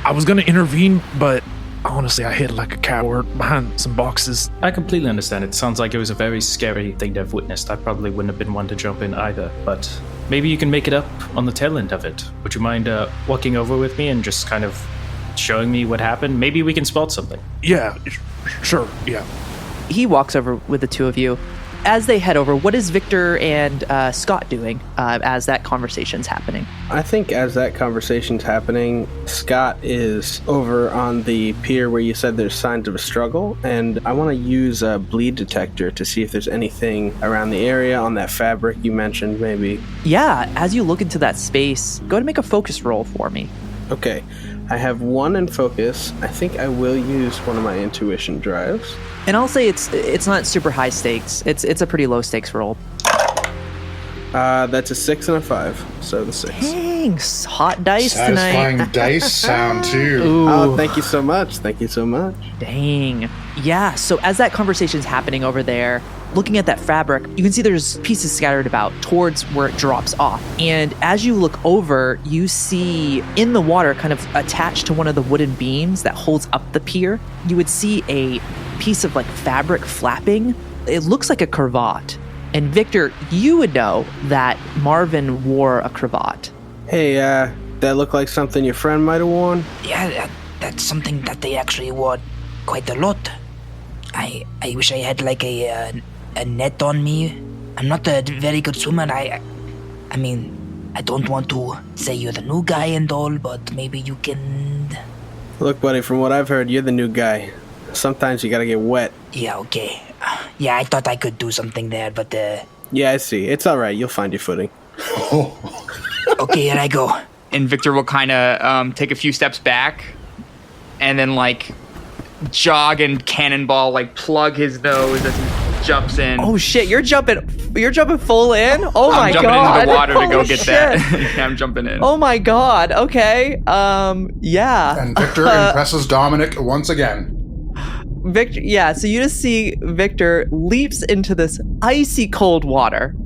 I was going to intervene, but honestly, I hid like a coward behind some boxes. I completely understand. It sounds like it was a very scary thing to have witnessed. I probably wouldn't have been one to jump in either, but maybe you can make it up on the tail end of it. Would you mind walking over with me and just kind of showing me what happened? Maybe we can spot something. Yeah, sure, yeah. He walks over with the two of you. As they head over, what is Victor and Scott doing as that conversation's happening? I think as that conversation's happening, Scott is over on the pier where you said there's signs of a struggle, and I want to use a bleed detector to see if there's anything around the area on that fabric you mentioned, maybe. Yeah, as you look into that space, go ahead and make a focus roll for me. Okay, I have 1 in focus. I think I will use one of my intuition drives. And I'll say it's not super high stakes. It's a pretty low stakes roll. That's a 6 and a 5, so the 6. Dang, hot dice Satisfying tonight. dice sound, too. Ooh, Oh, thank you so much. dang. Yeah, so as that conversation's happening over there, looking at that fabric, you can see there's pieces scattered about towards where it drops off. And as you look over, you see in the water, kind of attached to one of the wooden beams that holds up the pier, you would see a piece of like fabric flapping. It looks like a cravat. And Victor, you would know that Marvin wore a cravat. Hey, that looked like something your friend might have worn? Yeah, that's something that they actually wore quite a lot. I wish I had like a net on me. I'm not a very good swimmer. I mean, I don't want to say you're the new guy and all, but maybe you can... Look, buddy, from what I've heard, you're the new guy. Sometimes you gotta get wet. Yeah, okay. Yeah, I thought I could do something there, but Yeah, I see. It's alright. You'll find your footing. okay, here I go. And Victor will kind of take a few steps back and then like jog and cannonball, like plug his nose as he jumps in. Oh shit, you're jumping full in? Oh my god. I'm jumping into the water to go Oh, get shit. that. Yeah, I'm jumping in. Oh my god. Okay. Yeah. And Victor impresses Dominik once again. Victor, yeah, so you just see Victor leaps into this icy cold water.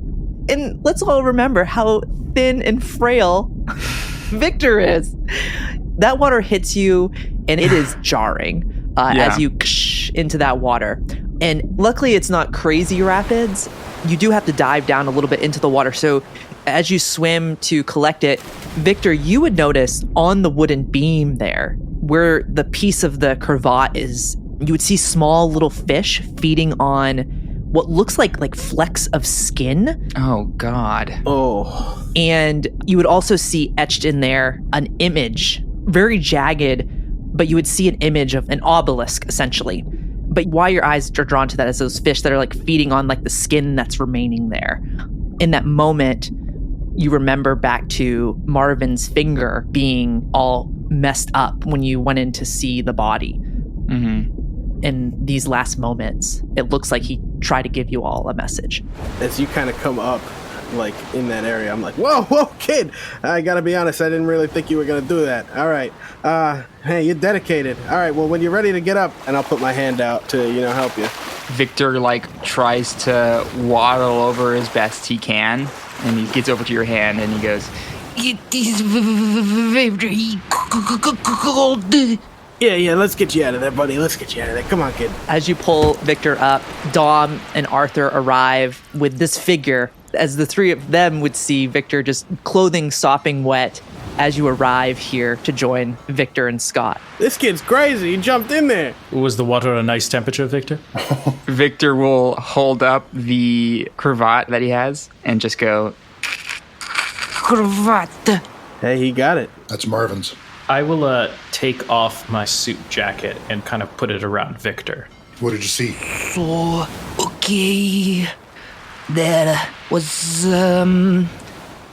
And let's all remember how thin and frail Victor is. That water hits you, and it is jarring as you into that water. And luckily, it's not crazy rapids. You do have to dive down a little bit into the water. So as you swim to collect it, Victor, you would notice on the wooden beam there, where the piece of the cravat is, you would see small little fish feeding on what looks like flecks of skin. Oh, God. Oh. And you would also see etched in there an image, very jagged, but you would see an image of an obelisk, essentially. But why your eyes are drawn to that is those fish that are feeding on the skin that's remaining there. In that moment, you remember back to Marvin's finger being all messed up when you went in to see the body. Mm-hmm. In these last moments, it looks like he tried to give you all a message. As you kind of come up, in that area, I'm like, whoa, kid! I gotta be honest, I didn't really think you were gonna do that. All right. Hey, you're dedicated. All right, well, when you're ready to get up, and I'll put my hand out to, help you. Victor, tries to waddle over as best he can, and he gets over to your hand, and he goes, It is very cold. Yeah, let's get you out of there, buddy. Let's get you out of there. Come on, kid. As you pull Victor up, Dom and Arthur arrive with this figure. As the three of them would see Victor, just clothing sopping wet, as you arrive here to join Victor and Scott. This kid's crazy. He jumped in there. Was the water a nice temperature, Victor? Victor will hold up the cravat that he has and just go, Cravat. Hey, he got it. That's Marvin's. I will take off my suit jacket and kind of put it around Victor. What did you see? So, okay. There was,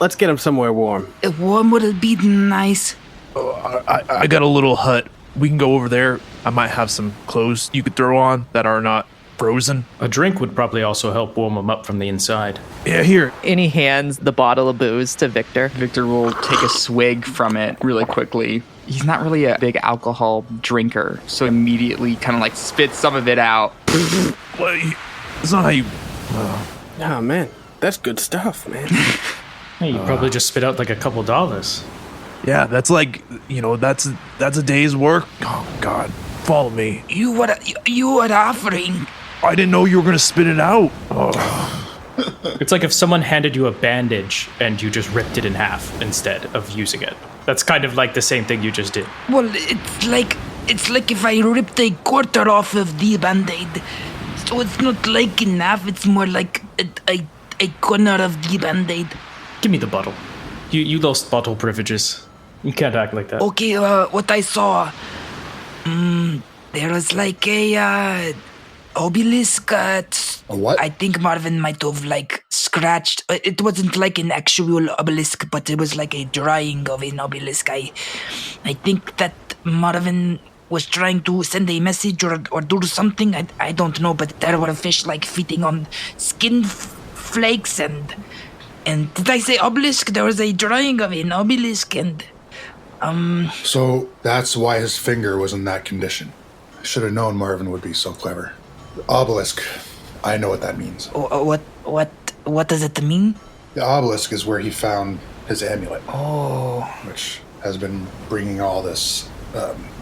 Let's get him somewhere warm. warm would be nice. I got a little hut. We can go over there. I might have some clothes you could throw on that are not frozen. A drink would probably also help warm him up from the inside. Yeah, here. And he hands the bottle of booze to Victor. Victor will take a swig from it really quickly. He's not really a big alcohol drinker, so immediately kind of spits some of it out. Well, it's not how you... Oh, man. That's good stuff, man. Hey, you probably just spit out a couple dollars. Yeah, that's that's a day's work. Oh, God. Follow me. You were offering. I didn't know you were going to spit it out. Oh. It's like if someone handed you a bandage and you just ripped it in half instead of using it. That's kind of like the same thing you just did. Well, it's like if I ripped a quarter off of the Band-Aid. So it's not in half, it's more like a corner of the Band-Aid. Give me the bottle. You lost bottle privileges. You can't act like that. Okay, what I saw, there was a obelisk. A what? I think Marvin might have scratched. It wasn't an actual obelisk, but it was a drawing of an obelisk. I think that Marvin was trying to send a message or do something. I don't know, but there were fish feeding on skin flakes and did I say obelisk? There was a drawing of an obelisk and So that's why his finger was in that condition. I should have known Marvin would be so clever. Obelisk. I know what that means. What does it mean? The obelisk is where he found his amulet. Oh. Which has been bringing all this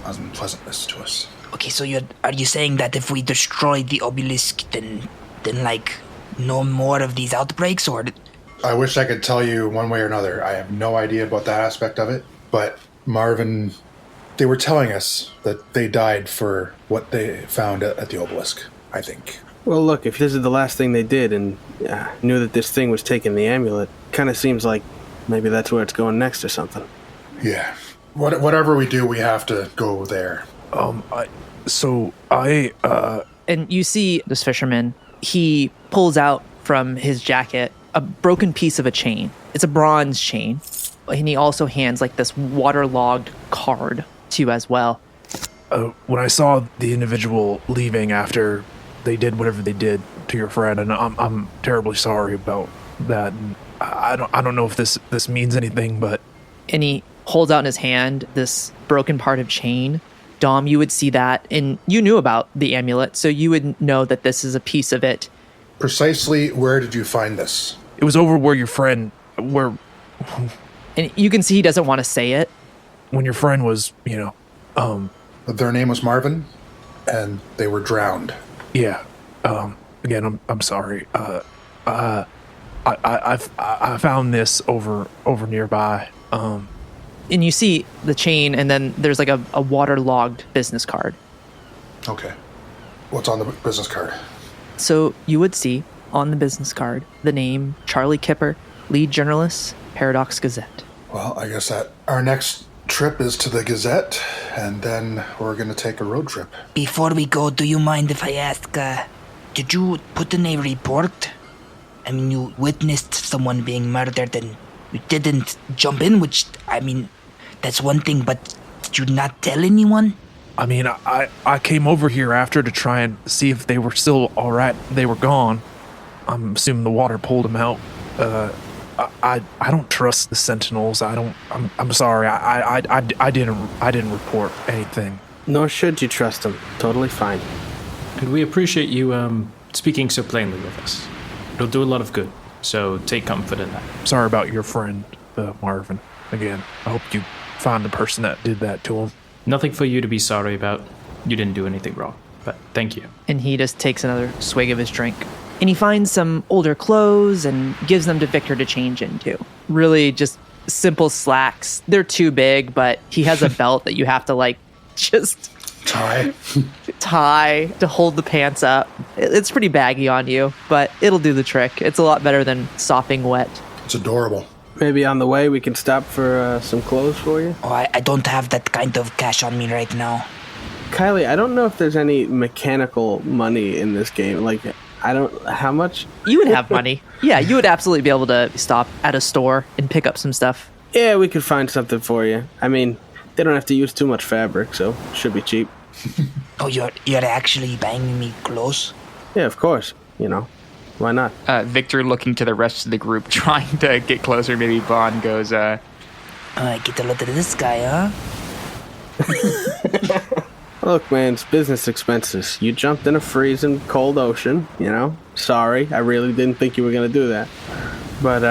unpleasantness to us. Okay, so are you saying that if we destroy the obelisk, then no more of these outbreaks, or? I wish I could tell you one way or another. I have no idea about that aspect of it. But Marvin, they were telling us that they died for what they found at the obelisk, I think. Well, look, if this is the last thing they did and knew that this thing was taking the amulet, kind of seems like maybe that's where it's going next or something. Yeah. Whatever we do, we have to go there. And you see this fisherman, he pulls out from his jacket a broken piece of a chain. It's a bronze chain. And he also hands this waterlogged card to you as well. When I saw the individual leaving after they did whatever they did to your friend, and I'm terribly sorry about that. And I don't know if this means anything, but... And he holds out in his hand this broken part of chain. Dom, you would see that, and you knew about the amulet, so you would know that this is a piece of it. Precisely where did you find this? It was over where your friend, where And you can see he doesn't want to say it. when your friend was, Their name was Marvin, and they were drowned. yeah. Again, I'm sorry. I found this over nearby. And you see the chain, and then there's like a waterlogged business card. Okay. What's on the business card? So you would see on the business card the name Charlie Kipper, lead journalist, Paradox Gazette. Well, I guess that our next trip is to the Gazette, and then we're going to take a road trip. Before we go, do you mind if I ask, did you put in a report? I mean, you witnessed someone being murdered and you didn't jump in, which, I mean, that's one thing, but did you not tell anyone? I mean, I came over here after to try and see if they were still all right. They were gone. I'm assuming the water pulled them out. I don't trust the Sentinels. I'm sorry. I didn't report anything. Nor should you trust them. Totally fine. And we appreciate you speaking so plainly with us. It'll do a lot of good, so take comfort in that. Sorry about your friend, Marvin. Again, I hope you find the person that did that to him. Nothing for you to be sorry about. You didn't do anything wrong, but thank you. And he just takes another swig of his drink. And he finds some older clothes and gives them to Victor to change into. Really just simple slacks. They're too big, but he has a belt that you have to just tie to hold the pants up. It's pretty baggy on you, but it'll do the trick. It's a lot better than sopping wet. It's adorable. Maybe on the way we can stop for some clothes for you. Oh, I don't have that kind of cash on me right now. Kylie, I don't know if there's any mechanical money in this game. How much? You would have money. Yeah, you would absolutely be able to stop at a store and pick up some stuff. Yeah, we could find something for you. I mean, they don't have to use too much fabric, so it should be cheap. Oh, you're actually buying me clothes? Yeah, of course. Why not? Victor looking to the rest of the group, trying to get closer. Maybe Bond goes, I get a look at this guy, huh? Look, man, it's business expenses. You jumped in a freezing cold ocean, Sorry, I really didn't think you were going to do that. But,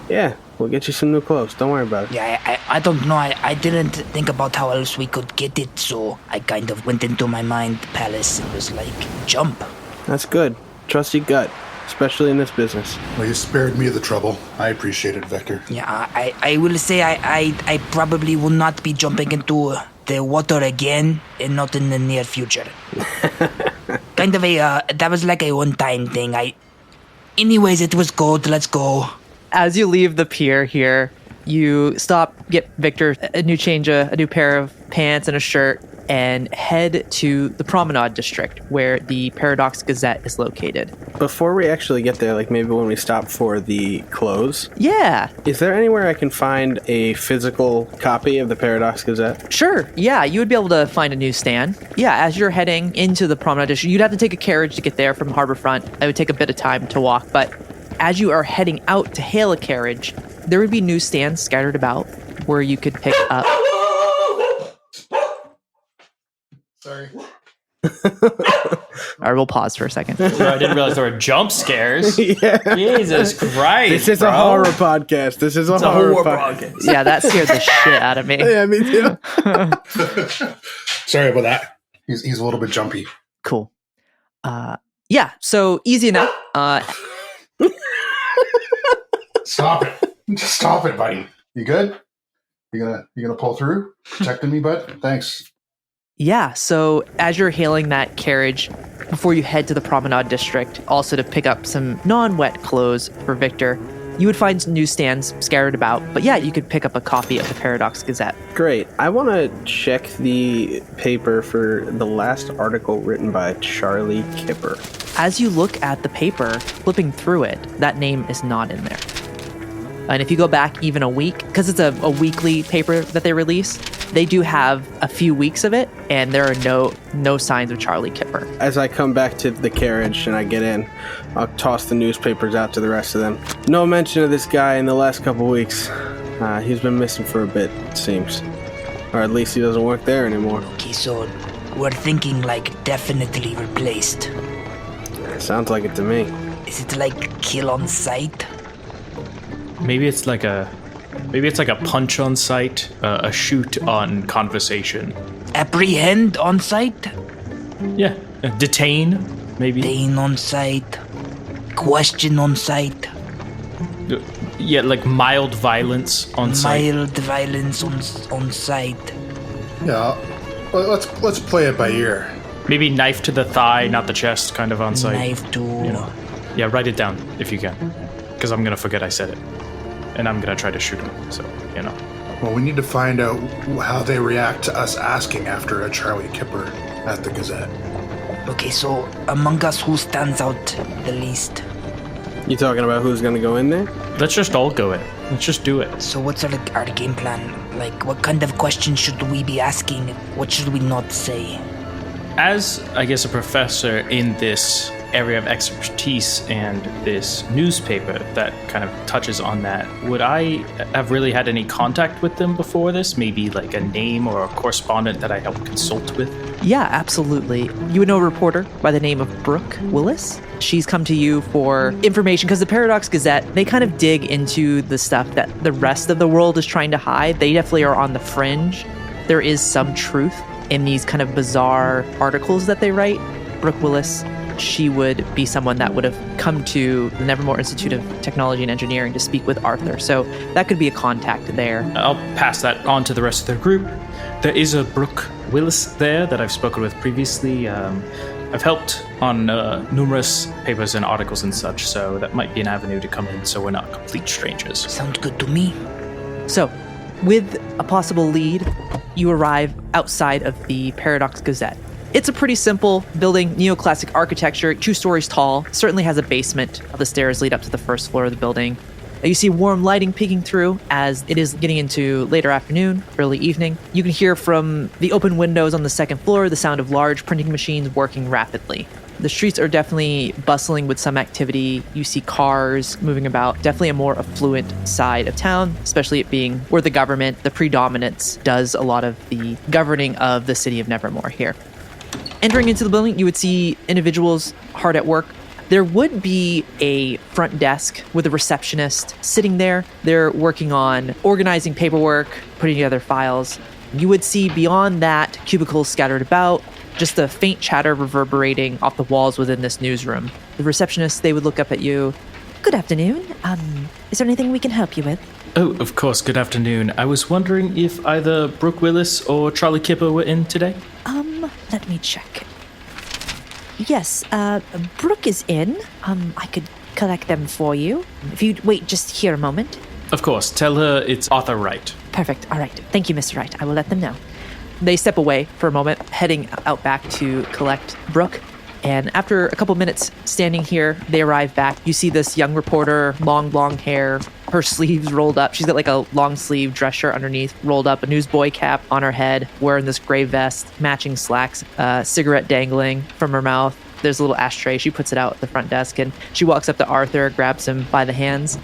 yeah, we'll get you some new clothes. Don't worry about it. Yeah, I don't know. I didn't think about how else we could get it, so I kind of went into my mind palace and was like, jump. That's good. Trust your gut, especially in this business. Well, you spared me the trouble. I appreciate it, Victor. Yeah, I will say I probably will not be jumping into the water again, and not in the near future. Kind of that was like a one-time thing. Anyways, it was cold. Let's go. As you leave the pier here, you stop, get Victor a new pair of pants and a shirt, and head to the Promenade District, where the Paradox Gazette is located. Before we actually get there, maybe when we stop for the clothes, Yeah. is there anywhere I can find a physical copy of the Paradox Gazette? Sure. Yeah, you would be able to find a newsstand. Yeah, as you're heading into the Promenade District, you'd have to take a carriage to get there from Harborfront. It would take a bit of time to walk, but as you are heading out to hail a carriage, there would be newsstands scattered about where you could pick up. Sorry. All right, we'll pause for a second. I didn't realize there were jump scares. Yeah. Jesus Christ. This is a horror podcast. This is a horror podcast. Yeah, that scared the shit out of me. Yeah, me too. Sorry about that. He's a little bit jumpy. Cool. Yeah, so easy enough. Stop it. Just stop it, buddy. You good? You gonna pull through? Protecting me, bud? Thanks. Yeah, so as you're hailing that carriage, before you head to the Promenade District, also to pick up some non-wet clothes for Victor, you would find some newsstands scattered about. But yeah, you could pick up a copy of the Paradox Gazette. Great. I want to check the paper for the last article written by Charlie Kipper. As you look at the paper, flipping through it, that name is not in there. And if you go back even a week, because it's a weekly paper that they release, they do have a few weeks of it, and there are no signs of Charlie Kipper. As I come back to the carriage and I get in, I'll toss the newspapers out to the rest of them. No mention of this guy in the last couple weeks. He's been missing for a bit, it seems. Or at least he doesn't work there anymore. Okay, so we're thinking definitely replaced. Sounds like it to me. Is it kill on sight? Maybe it's like a punch on sight, a shoot on conversation. Apprehend on site? Yeah, detain, maybe. Detain on site? Question on site? Yeah, like mild violence on site. Mild violence on site. Yeah, well, let's play it by ear. Maybe knife to the thigh, not the chest, kind of on site. Knife to... Yeah, write it down if you can, because I'm gonna forget I said it, and I'm gonna try to shoot him. So Well, we need to find out how they react to us asking after a Charlie Kipper at the Gazette. Okay, so among us, who stands out the least? You talking about who's gonna go in there? Let's just all go in. Let's just do it. So what's our game plan? Like, what kind of questions should we be asking? What should we not say? As, I guess, a professor in this area of expertise and this newspaper that kind of touches on that, would I have really had any contact with them before this? Maybe like a name or a correspondent that I helped consult with? Yeah, absolutely. You would know a reporter by the name of Brooke Willis. She's come to you for information because the Paradox Gazette, they kind of dig into the stuff that the rest of the world is trying to hide. They definitely are on the fringe. There is some truth in these kind of bizarre articles that they write. Brooke Willis, she would be someone that would have come to the Nevermore Institute of Technology and Engineering to speak with Arthur. So that could be a contact there. I'll pass that on to the rest of their group. There is a Brooke Willis there that I've spoken with previously. I've helped on numerous papers and articles and such, so that might be an avenue to come in so we're not complete strangers. Sounds good to me. So, with a possible lead, you arrive outside of the Paradox Gazette. It's a pretty simple building, neoclassic architecture, 2 stories tall, certainly has a basement. The stairs lead up to the first floor of the building. You see warm lighting peeking through as it is getting into later afternoon, early evening. You can hear from the open windows on the second floor the sound of large printing machines working rapidly. The streets are definitely bustling with some activity. You see cars moving about, definitely a more affluent side of town, especially it being where the government, the predominance, does a lot of the governing of the city of Nevermore here. Entering into the building, you would see individuals hard at work. There would be a front desk with a receptionist sitting there. They're working on organizing paperwork, putting together files. You would see beyond that cubicles scattered about, just a faint chatter reverberating off the walls within this newsroom. The receptionists, they would look up at you. Good afternoon. Is there anything we can help you with? Oh, of course, good afternoon. I was wondering if either Brooke Willis or Charlie Kipper were in today? Let me check. Yes, Brooke is in. I could collect them for you. If you'd wait just here a moment. Of course, tell her it's Arthur Wright. Perfect. All right. Thank you, Mr. Wright. I will let them know. They step away for a moment, heading out back to collect Brooke. And after a couple minutes standing here, they arrive back. You see this young reporter, long blonde hair, her sleeves rolled up. She's got like a long sleeve dress shirt underneath, rolled up, a newsboy cap on her head, wearing this gray vest, matching slacks, cigarette dangling from her mouth. There's a little ashtray. She puts it out at the front desk, and she walks up to Arthur, grabs him by the hands.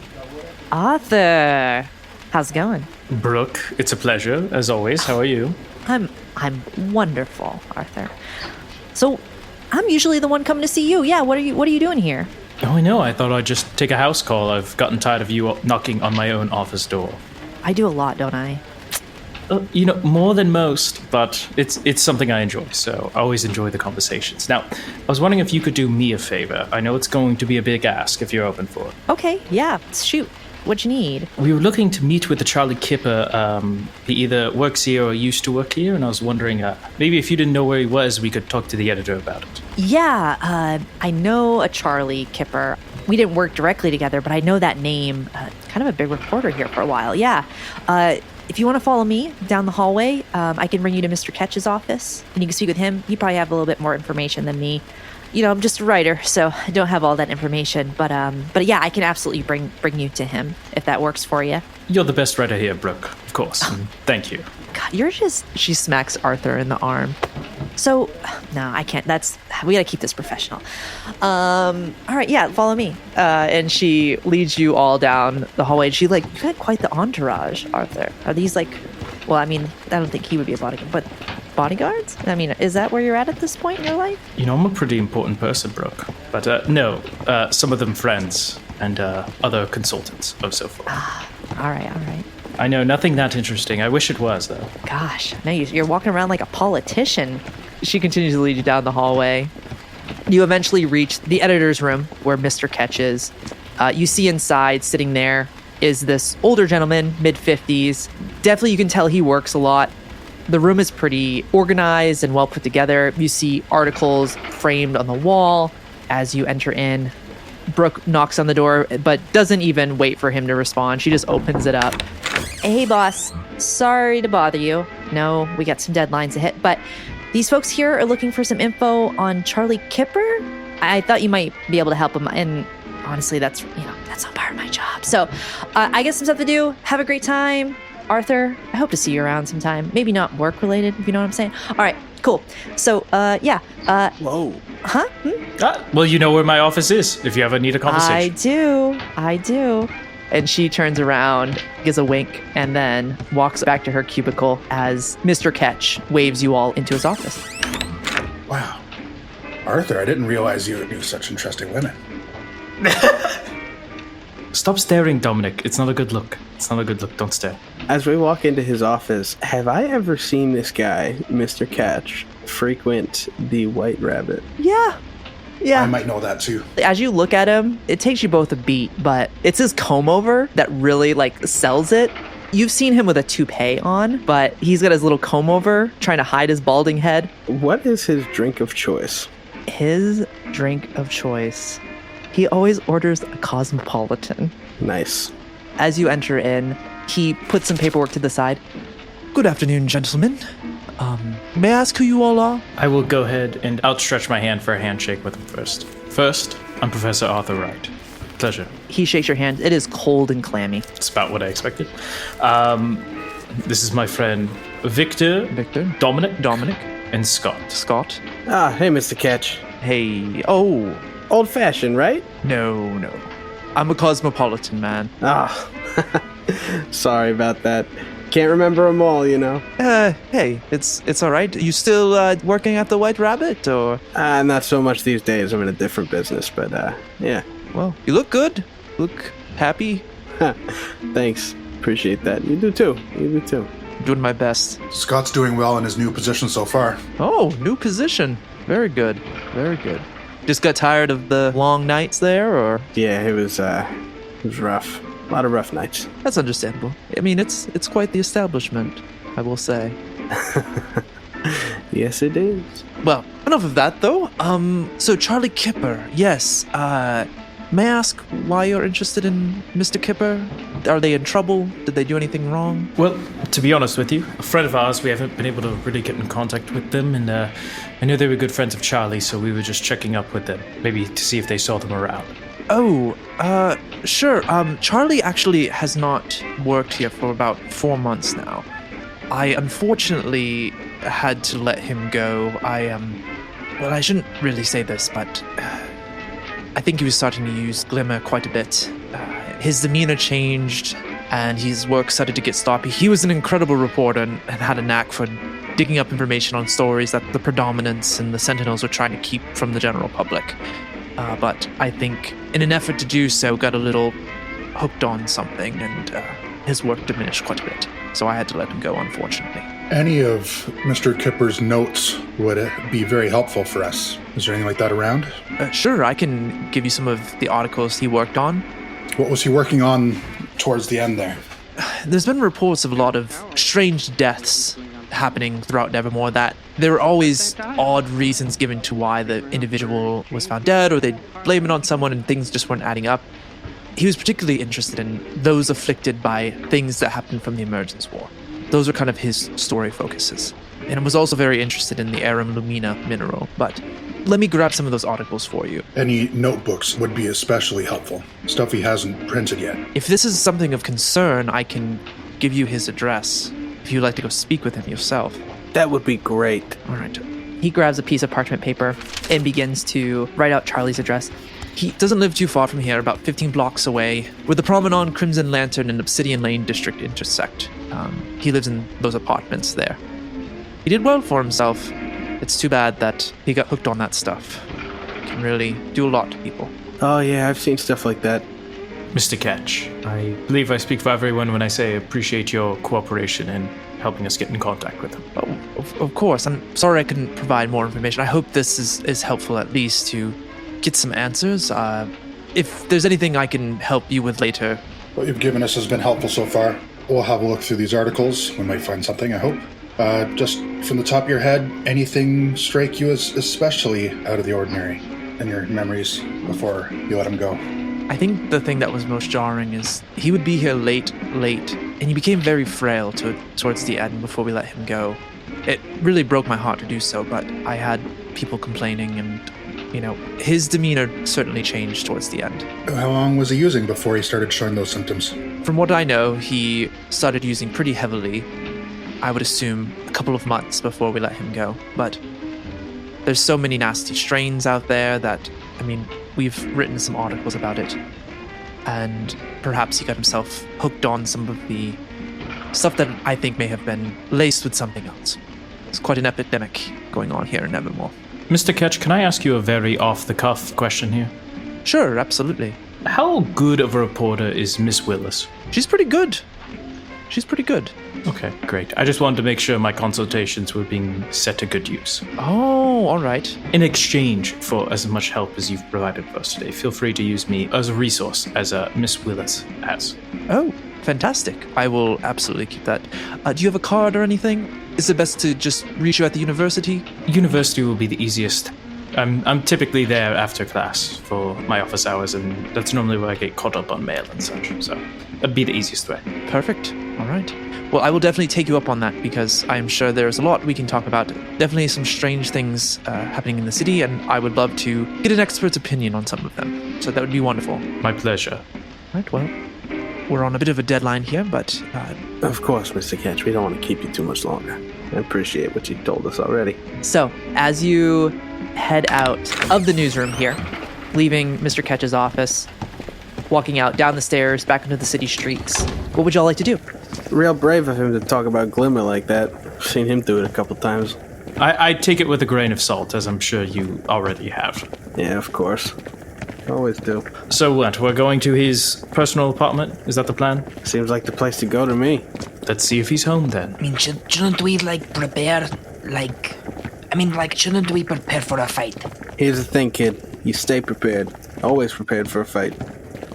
Arthur, how's it going? Brooke, it's a pleasure, as always. How are you? I'm wonderful, Arthur. So, I'm usually the one coming to see you. Yeah, what are you doing here? Oh, I know. I thought I'd just take a house call. I've gotten tired of you knocking on my own office door. I do a lot, don't I? More than most, but it's something I enjoy, so I always enjoy the conversations. Now, I was wondering if you could do me a favor. I know it's going to be a big ask if you're open for it. Okay, yeah, shoot. What you need? We were looking to meet with the Charlie Kipper. He either works here or used to work here, and I was wondering, maybe if you didn't know where he was, we could talk to the editor about it. Yeah, I know a Charlie Kipper. We didn't work directly together, but I know that name. Kind of a big reporter here for a while, yeah. If you want to follow me down the hallway, I can bring you to Mr. Ketch's office, and you can speak with him. He probably have a little bit more information than me. I'm just a writer, so I don't have all that information. But yeah, I can absolutely bring you to him if that works for you. You're the best writer here, Brooke, of course. Thank you. God, you're just... She smacks Arthur in the arm. So, no, I can't. We gotta keep this professional. All right, yeah, follow me. And she leads you all down the hallway. And she you got quite the entourage, Arthur. Are these well, I mean, I don't think he would be a bodyguard, but bodyguards? I mean, is that where you're at this point in your life? You know, I'm a pretty important person, Brooke. But no, some of them friends and other consultants of so forth. All right. I know, nothing that interesting. I wish it was, though. Gosh, no, you're walking around like a politician. She continues to lead you down the hallway. You eventually reach the editor's room where Mr. Ketch is. You see inside, sitting there, is this older gentleman, mid-50s. Definitely you can tell he works a lot. The room is pretty organized and well put together. You see articles framed on the wall as you enter in. Brooke knocks on the door, but doesn't even wait for him to respond. She just opens it up. Hey, boss. Sorry to bother you. No, we got some deadlines to hit, but these folks here are looking for some info on Charlie Kipper. I thought you might be able to help them, and honestly, that's not part of my job. So, I guess some stuff to do. Have a great time. Arthur, I hope to see you around sometime. Maybe not work-related, if you know what I'm saying. All right, cool. So, yeah. Whoa. Huh? Well, you know where my office is if you ever need a conversation. I do. And she turns around, gives a wink, and then walks back to her cubicle as Mr. Ketch waves you all into his office. Wow. Arthur, I didn't realize you knew such interesting women. Stop staring, Dominik. It's not a good look. Don't stare. As we walk into his office, have I ever seen this guy, Mr. Ketch, frequent the White Rabbit? Yeah. I might know that too. As you look at him, it takes you both a beat, but it's his comb over that really sells it. You've seen him with a toupee on, but he's got his little comb over trying to hide his balding head. What is his drink of choice? His drink of choice. He always orders a cosmopolitan. Nice. As you enter in, he puts some paperwork to the side. Good afternoon, gentlemen. May I ask who you all are? I will go ahead and outstretch my hand for a handshake with him first. First, I'm Professor Arthur Wright. Pleasure. He shakes your hand. It is cold and clammy. It's about what I expected. This is my friend Victor. Dominik. And Scott. Hey, Mr. Ketch. Hey. Old-fashioned, right? No. I'm a cosmopolitan man. Sorry about that. Can't remember them all, you know. Hey, it's all right. You still working at the White Rabbit, or? Not so much these days. I'm in a different business, but yeah. Well, you look good. Look happy. Thanks. Appreciate that. You do too. Doing my best. Scott's doing well in his new position so far. Oh, new position. Very good. Just got tired of the long nights there, or? Yeah, it was rough. A lot of rough nights. That's understandable. I mean, it's quite the establishment, I will say. Yes, it is. Well, enough of that, though. So Charlie Kipper, yes. May I ask why you're interested in Mr. Kipper? Are they in trouble? Did they do anything wrong? Well, to be honest with you, a friend of ours, we haven't been able to really get in contact with them, and I know they were good friends of Charlie, so we were just checking up with them, maybe to see if they saw them around. Oh, sure. Charlie actually has not worked here for about 4 months now. I unfortunately had to let him go. Well, I shouldn't really say this, but I think he was starting to use Glimmer quite a bit. His demeanor changed, and his work started to get sloppy. He was an incredible reporter and had a knack for digging up information on stories that the Predominants and the Sentinels were trying to keep from the general public. But I think in an effort to do so, got a little hooked on something, and his work diminished quite a bit. So I had to let him go, unfortunately. Any of Mr. Kipper's notes would be very helpful for us. Is there anything like that around? Sure, I can give you some of the articles he worked on. What was he working on towards the end there? There's been reports of a lot of strange deaths happening throughout Nevermore, that there were always odd reasons given to why the individual was found dead, or they'd blame it on someone and things just weren't adding up. He was particularly interested in those afflicted by things that happened from the Emergence War. Those were kind of his story focuses. And was also very interested in the Arum Lumina mineral, but let me grab some of those articles for you. Any notebooks would be especially helpful. Stuff he hasn't printed yet. If this is something of concern, I can give you his address, if you'd like to go speak with him yourself. That would be great. All right. He grabs a piece of parchment paper and begins to write out Charlie's address. He doesn't live too far from here, about 15 blocks away, where the Promenade, Crimson Lantern, and Obsidian Lane district intersect. He lives in those apartments there. he did well for himself. It's too bad that he got hooked on that stuff. It can really do a lot to people. Oh, yeah, I've seen stuff like that. Mr. Ketch, I believe I speak for everyone when I say I appreciate your cooperation in helping us get in contact with him. Oh, of course. I'm sorry I couldn't provide more information. I hope this is helpful at least to get some answers. If there's anything I can help you with later. What you've given us has been helpful so far. We'll have a look through these articles. We might find something, I hope. Just from the top of your head, anything strike you as especially out of the ordinary in your memories before you let him go? I think the thing that was most jarring is he would be here late, and he became very frail towards the end before we let him go. It really broke my heart to do so, but I had people complaining and, his demeanor certainly changed towards the end. How long was he using before he started showing those symptoms? From what I know, he started using pretty heavily. I would assume a couple of months before we let him go, but there's so many nasty strains out there that, we've written some articles about it, and perhaps he got himself hooked on some of the stuff that I think may have been laced with something else. It's quite an epidemic going on here in Evermore. Mr. Ketch, can I ask you a very off-the-cuff question here? Sure, absolutely. How good of a reporter is Miss Willis? She's pretty good. Okay, great. I just wanted to make sure my consultations were being set to good use. Oh, all right. In exchange for as much help as you've provided for us today, feel free to use me as a resource, as Miss Willis has. Oh, fantastic. I will absolutely keep that. Do you have a card or anything? Is it best to just reach you at the university? University will be the easiest. I'm typically there after class for my office hours, and that's normally where I get caught up on mail and such, so that'd be the easiest way. Perfect. All right. Well, I will definitely take you up on that because I'm sure there's a lot we can talk about. Definitely some strange things happening in the city, and I would love to get an expert's opinion on some of them. So that would be wonderful. My pleasure. Right, well, we're on a bit of a deadline here, but... Of course, Mr. Ketch, we don't want to keep you too much longer. I appreciate what you told us already. So, as you head out of the newsroom here, leaving Mr. Ketch's office, walking out down the stairs back into the city streets, what would y'all like to do? Real brave of him to talk about Glimmer like that. I've seen him do it a couple times. I take it with a grain of salt, as I'm sure you already have. Yeah, of course. Always do. So what, we're going to his personal apartment? Is that the plan? Seems like the place to go to me. Let's see if he's home then. Shouldn't we, prepare, shouldn't we prepare for a fight? Here's the thing, kid. You stay prepared. Always prepared for a fight.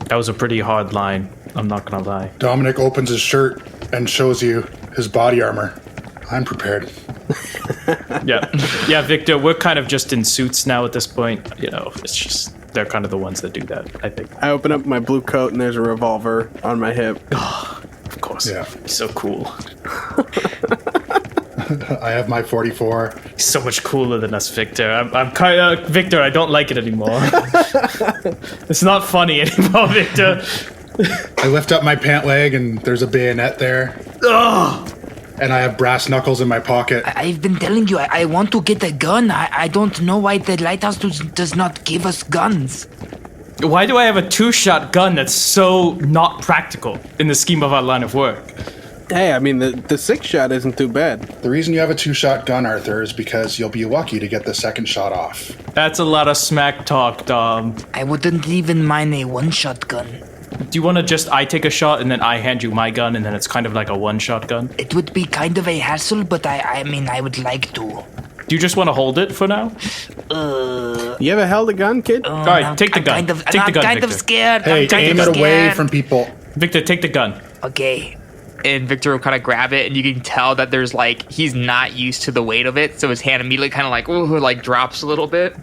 That was a pretty hard line, I'm not gonna lie. Dominik opens his shirt and shows you his body armor. I'm prepared. Yeah, Victor, we're kind of just in suits now at this point. It's just, they're kind of the ones that do that, I think. I open up my blue coat and there's a revolver on my hip. Of course. Yeah. So cool. I have my 44. He's so much cooler than us, Victor. I'm kind of... Victor, I don't like it anymore. It's not funny anymore, Victor. I lift up my pant leg and there's a bayonet there. Ugh! And I have brass knuckles in my pocket. I've been telling you, I want to get a gun. I don't know why the lighthouse does not give us guns. Why do I have a 2-shot gun that's so not practical in the scheme of our line of work? Hey, the 6-shot isn't too bad. The reason you have a 2-shot gun, Arthur, is because you'll be lucky to get the second shot off. That's a lot of smack talk, Dom. I wouldn't even mind a 1-shot gun. Do you want to just I take a shot and then I hand you my gun and then it's kind of like a 1-shot gun? It would be kind of a hassle, but I would like to. Do you just want to hold it for now? You ever held a gun, kid? All right, take the gun. I'm take the gun, kind Victor. of scared. Hey, I'm kind aim of it away scared. from people. Victor, take the gun. Okay. And Victor will kind of grab it, and you can tell that there's he's not used to the weight of it, so his hand immediately kind of drops a little bit.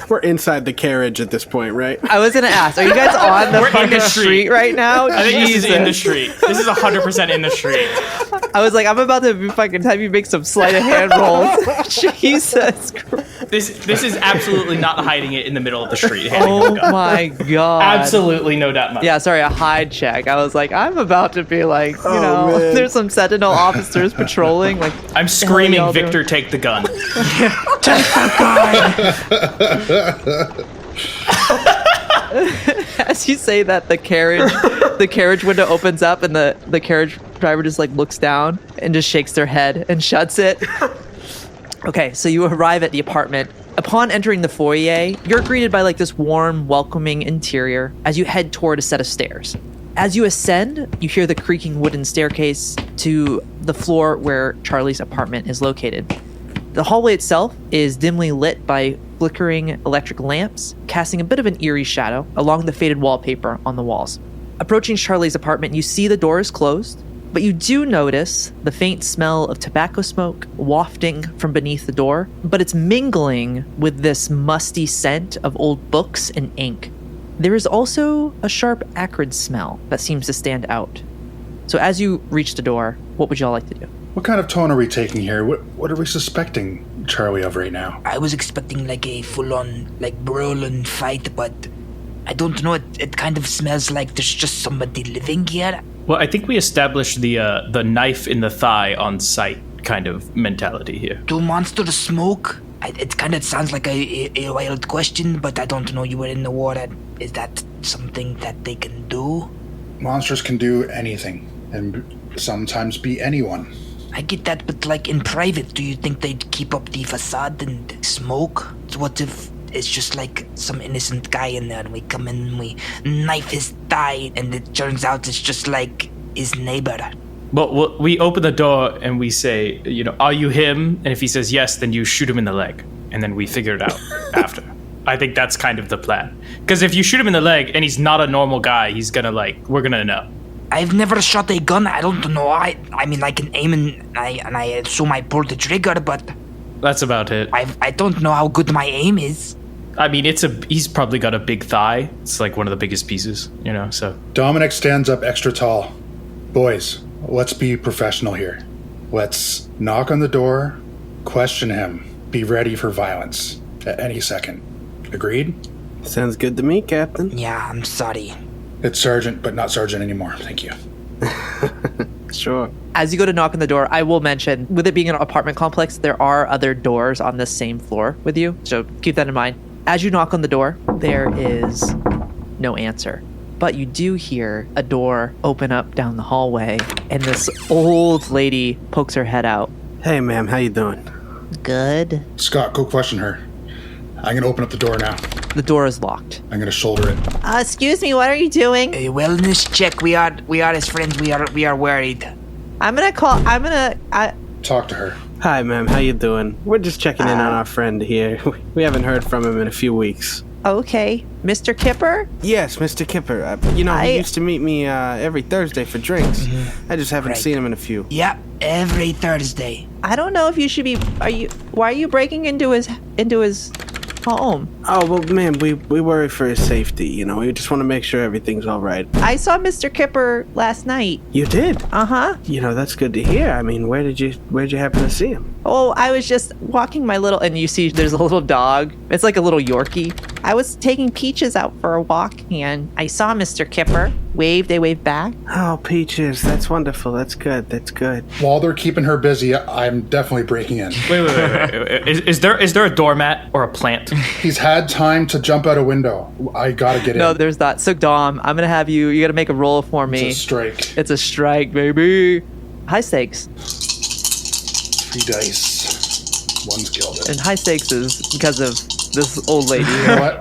We're inside the carriage at this point, right? I was gonna ask, are you guys on the We're in fucking the street right now? I think Jesus. this is in the street. This is 100% in the street. I was like, I'm about to fucking have you make some sleight of hand rolls. Jesus Christ. This is absolutely not hiding it in the middle of the street. Oh my god. Absolutely no doubt about it. Yeah, sorry, a hide check. I was like, I'm about to be like, man. there's some Sentinel officers patrolling. Like, I'm screaming, Victor, take the gun. as you say that, the carriage window opens up and the carriage driver just like looks down and just shakes their head and shuts it. Okay, so you arrive at the apartment. Upon entering the foyer, you're greeted by like this warm, welcoming interior as you head toward a set of stairs. As you ascend, you hear the creaking wooden staircase to the floor where Charlie's apartment is located. The hallway itself is dimly lit by flickering electric lamps, casting a bit of an eerie shadow along the faded wallpaper on the walls. Approaching Charlie's apartment, you see the door is closed, but you do notice the faint smell of tobacco smoke wafting from beneath the door, but it's mingling with this musty scent of old books and ink. There is also a sharp, acrid smell that seems to stand out. So as you reach the door, what would y'all like to do? What kind of tone are we taking here? What are we suspecting Charlie of right now? I was expecting like a full-on, like, brawling fight, but I don't know. It kind of smells like there's just somebody living here. Well, I think we established the knife in the thigh on sight kind of mentality here. Do monsters smoke? It kind of sounds like a wild question, but I don't know. You were in the war. Is that something that they can do? Monsters can do anything, and sometimes be anyone. I get that, but like in private, do you think they'd keep up the facade and smoke? What if it's just like some innocent guy in there and we come in and we knife his thigh and it turns out it's just like his neighbor? Well, we open the door and we say, are you him? And if he says yes, then you shoot him in the leg. And then we figure it out after. I think that's kind of the plan. Because if you shoot him in the leg and he's not a normal guy, he's gonna we're gonna know. I've never shot a gun. I don't know. I mean, I can aim and I assume I pull the trigger, but that's about it. I don't know how good my aim is. I mean, he's probably got a big thigh. It's like one of the biggest pieces, so. Dominik stands up extra tall. Boys, let's be professional here. Let's knock on the door, question him, be ready for violence at any second. Agreed? Sounds good to me, Captain. Yeah, I'm sorry. It's Sergeant, but not Sergeant anymore. Thank you. Sure. As you go to knock on the door, I will mention, with it being an apartment complex, there are other doors on the same floor with you, so keep that in mind. As you knock on the door, there is no answer. But you do hear a door open up down the hallway, and this old lady pokes her head out. Hey, ma'am, how you doing? Good. Scott, go question her. I'm going to open up the door now. The door is locked. I'm going to shoulder it. Excuse me, what are you doing? A wellness check. We are his friends. We are worried. Talk to her. Hi, ma'am, how you doing? We're just checking in on our friend here. We haven't heard from him in a few weeks. Okay. Mr. Kipper? Yes, Mr. Kipper. He used to meet me every Thursday for drinks. Mm-hmm. I just haven't seen him in a few. Yep, every Thursday. I don't know if you should be... Why are you breaking into his home? Oh, well, ma'am, we worry for his safety, We just want to make sure everything's all right. I saw Mr. Kipper last night. You did? Uh-huh. That's good to hear. I mean, where'd you happen to see him? Oh, I was just walking my little... And you see there's a little dog. It's like a little Yorkie. I was taking Peaches out for a walk, and I saw Mr. Kipper. They waved back. Oh, Peaches, that's wonderful. That's good. While they're keeping her busy, I'm definitely breaking in. Wait. Is there a doormat or a plant? He's had time to jump out a window. I gotta get in. No, there's not. So, Dom, I'm going to have you gotta make a roll for me. It's a strike. It's a strike, baby. High stakes. 3 dice. One's gilded. And high stakes is because of this old lady. You know what?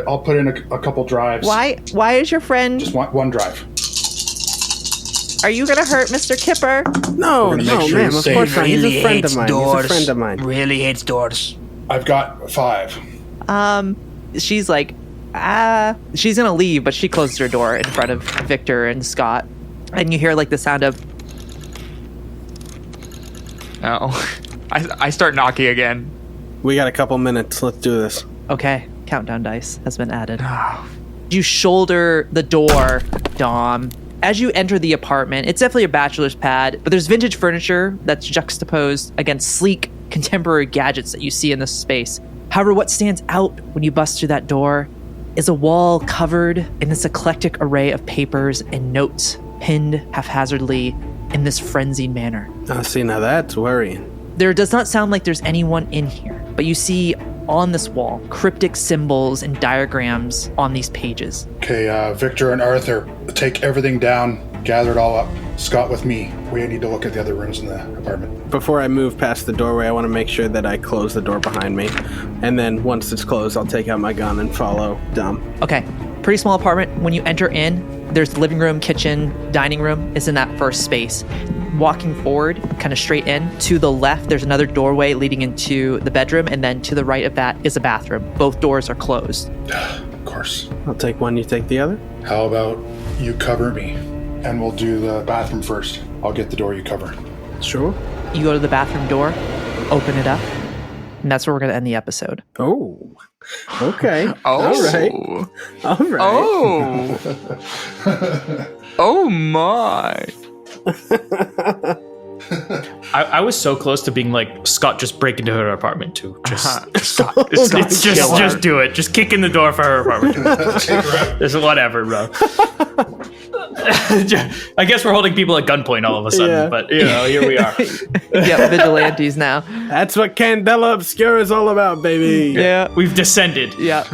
I'll put in a couple drives. Why is your friend... Just one drive. Are you gonna hurt Mr. Kipper? No, ma'am, of course not. He's a friend of mine. Doors. He's a friend of mine. Really hates doors. I've got 5. She's like, she's gonna leave, but she closes her door in front of Victor and Scott. And you hear like the sound of... Oh. I start knocking again. We got a couple minutes. Let's do this. Okay, countdown dice has been added. You shoulder the door, Dom. As you enter the apartment, it's definitely a bachelor's pad, but there's vintage furniture that's juxtaposed against sleek, contemporary gadgets that you see in this space. However, what stands out when you bust through that door is a wall covered in this eclectic array of papers and notes pinned haphazardly in this frenzied manner. Oh, see, now that's worrying. There does not sound like there's anyone in here, but you see on this wall cryptic symbols and diagrams on these pages. Okay, Victor and Arthur, take everything down, gather it all up. Scott with me. We need to look at the other rooms in the apartment. Before I move past the doorway, I want to make sure that I close the door behind me. And then once it's closed, I'll take out my gun and follow Dom. Okay, pretty small apartment. When you enter in, there's the living room, kitchen, dining room is in that first space. Walking forward, kind of straight in, to the left, there's another doorway leading into the bedroom, and then to the right of that is a bathroom. Both doors are closed. Of course. I'll take one, you take the other. How about you cover me, and we'll do the bathroom first. I'll get the door, you cover. Sure. You go to the bathroom door, open it up, and that's where we're going to end the episode. Oh, okay. Oh. All right. Oh. Oh my. I was so close to being like, Scott, just break into her apartment too. Just do it. Just kick in the door for her apartment. Just whatever, bro. I guess we're holding people at gunpoint all of a sudden, but here we are. Yeah, vigilantes now. That's what Candela Obscura is all about, baby. Yeah. We've descended. Yeah.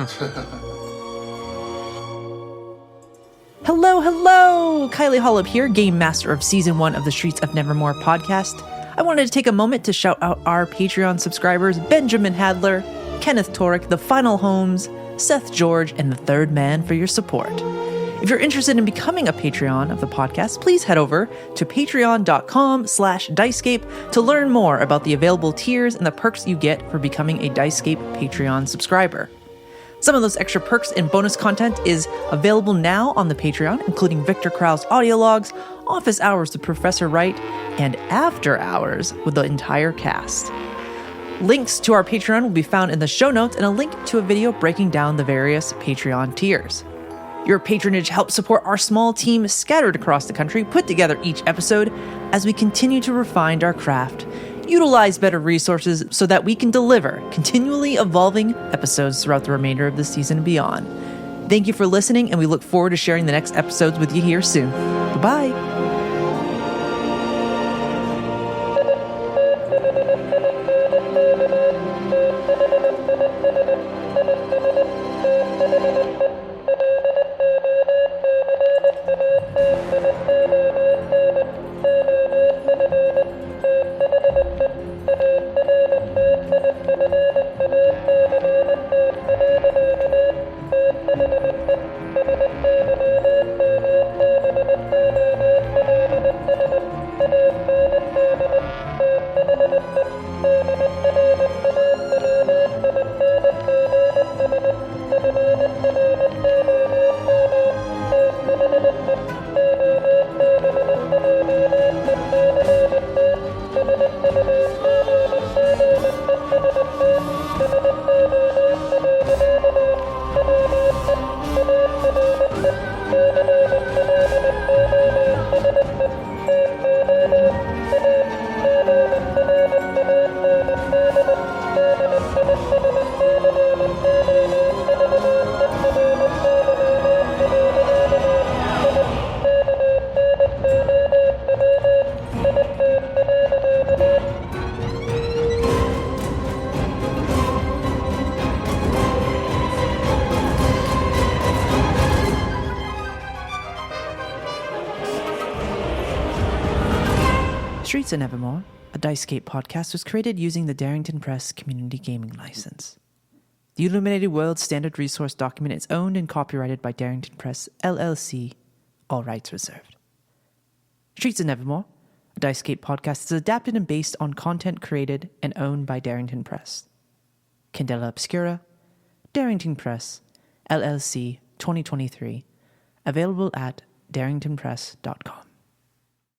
Hello! Kylie Holub here, Game Master of Season 1 of the Streets of Nevermore podcast. I wanted to take a moment to shout out our Patreon subscribers, Benjamin Hadler, Kenneth Torek, The Final Homes, Seth George, and The Third Man for your support. If you're interested in becoming a Patreon of the podcast, please head over to patreon.com/Dicescape to learn more about the available tiers and the perks you get for becoming a Dicescape Patreon subscriber. Some of those extra perks and bonus content is available now on the Patreon, including Victor Krau's audio logs, office hours with Professor Wright, and after hours with the entire cast. Links to our Patreon will be found in the show notes and a link to a video breaking down the various Patreon tiers. Your patronage helps support our small team scattered across the country, put together each episode as we continue to refine our craft, utilize better resources so that we can deliver continually evolving episodes throughout the remainder of the season and beyond. Thank you for listening, and we look forward to sharing the next episodes with you here soon. Bye-bye. Streets of Nevermore, a Dicescape podcast, was created using the Darrington Press Community Gaming License. The Illuminated World Standard Resource document is owned and copyrighted by Darrington Press, LLC, all rights reserved. Streets of Nevermore, a Dicescape podcast, is adapted and based on content created and owned by Darrington Press. Candela Obscura, Darrington Press, LLC, 2023, available at darringtonpress.com.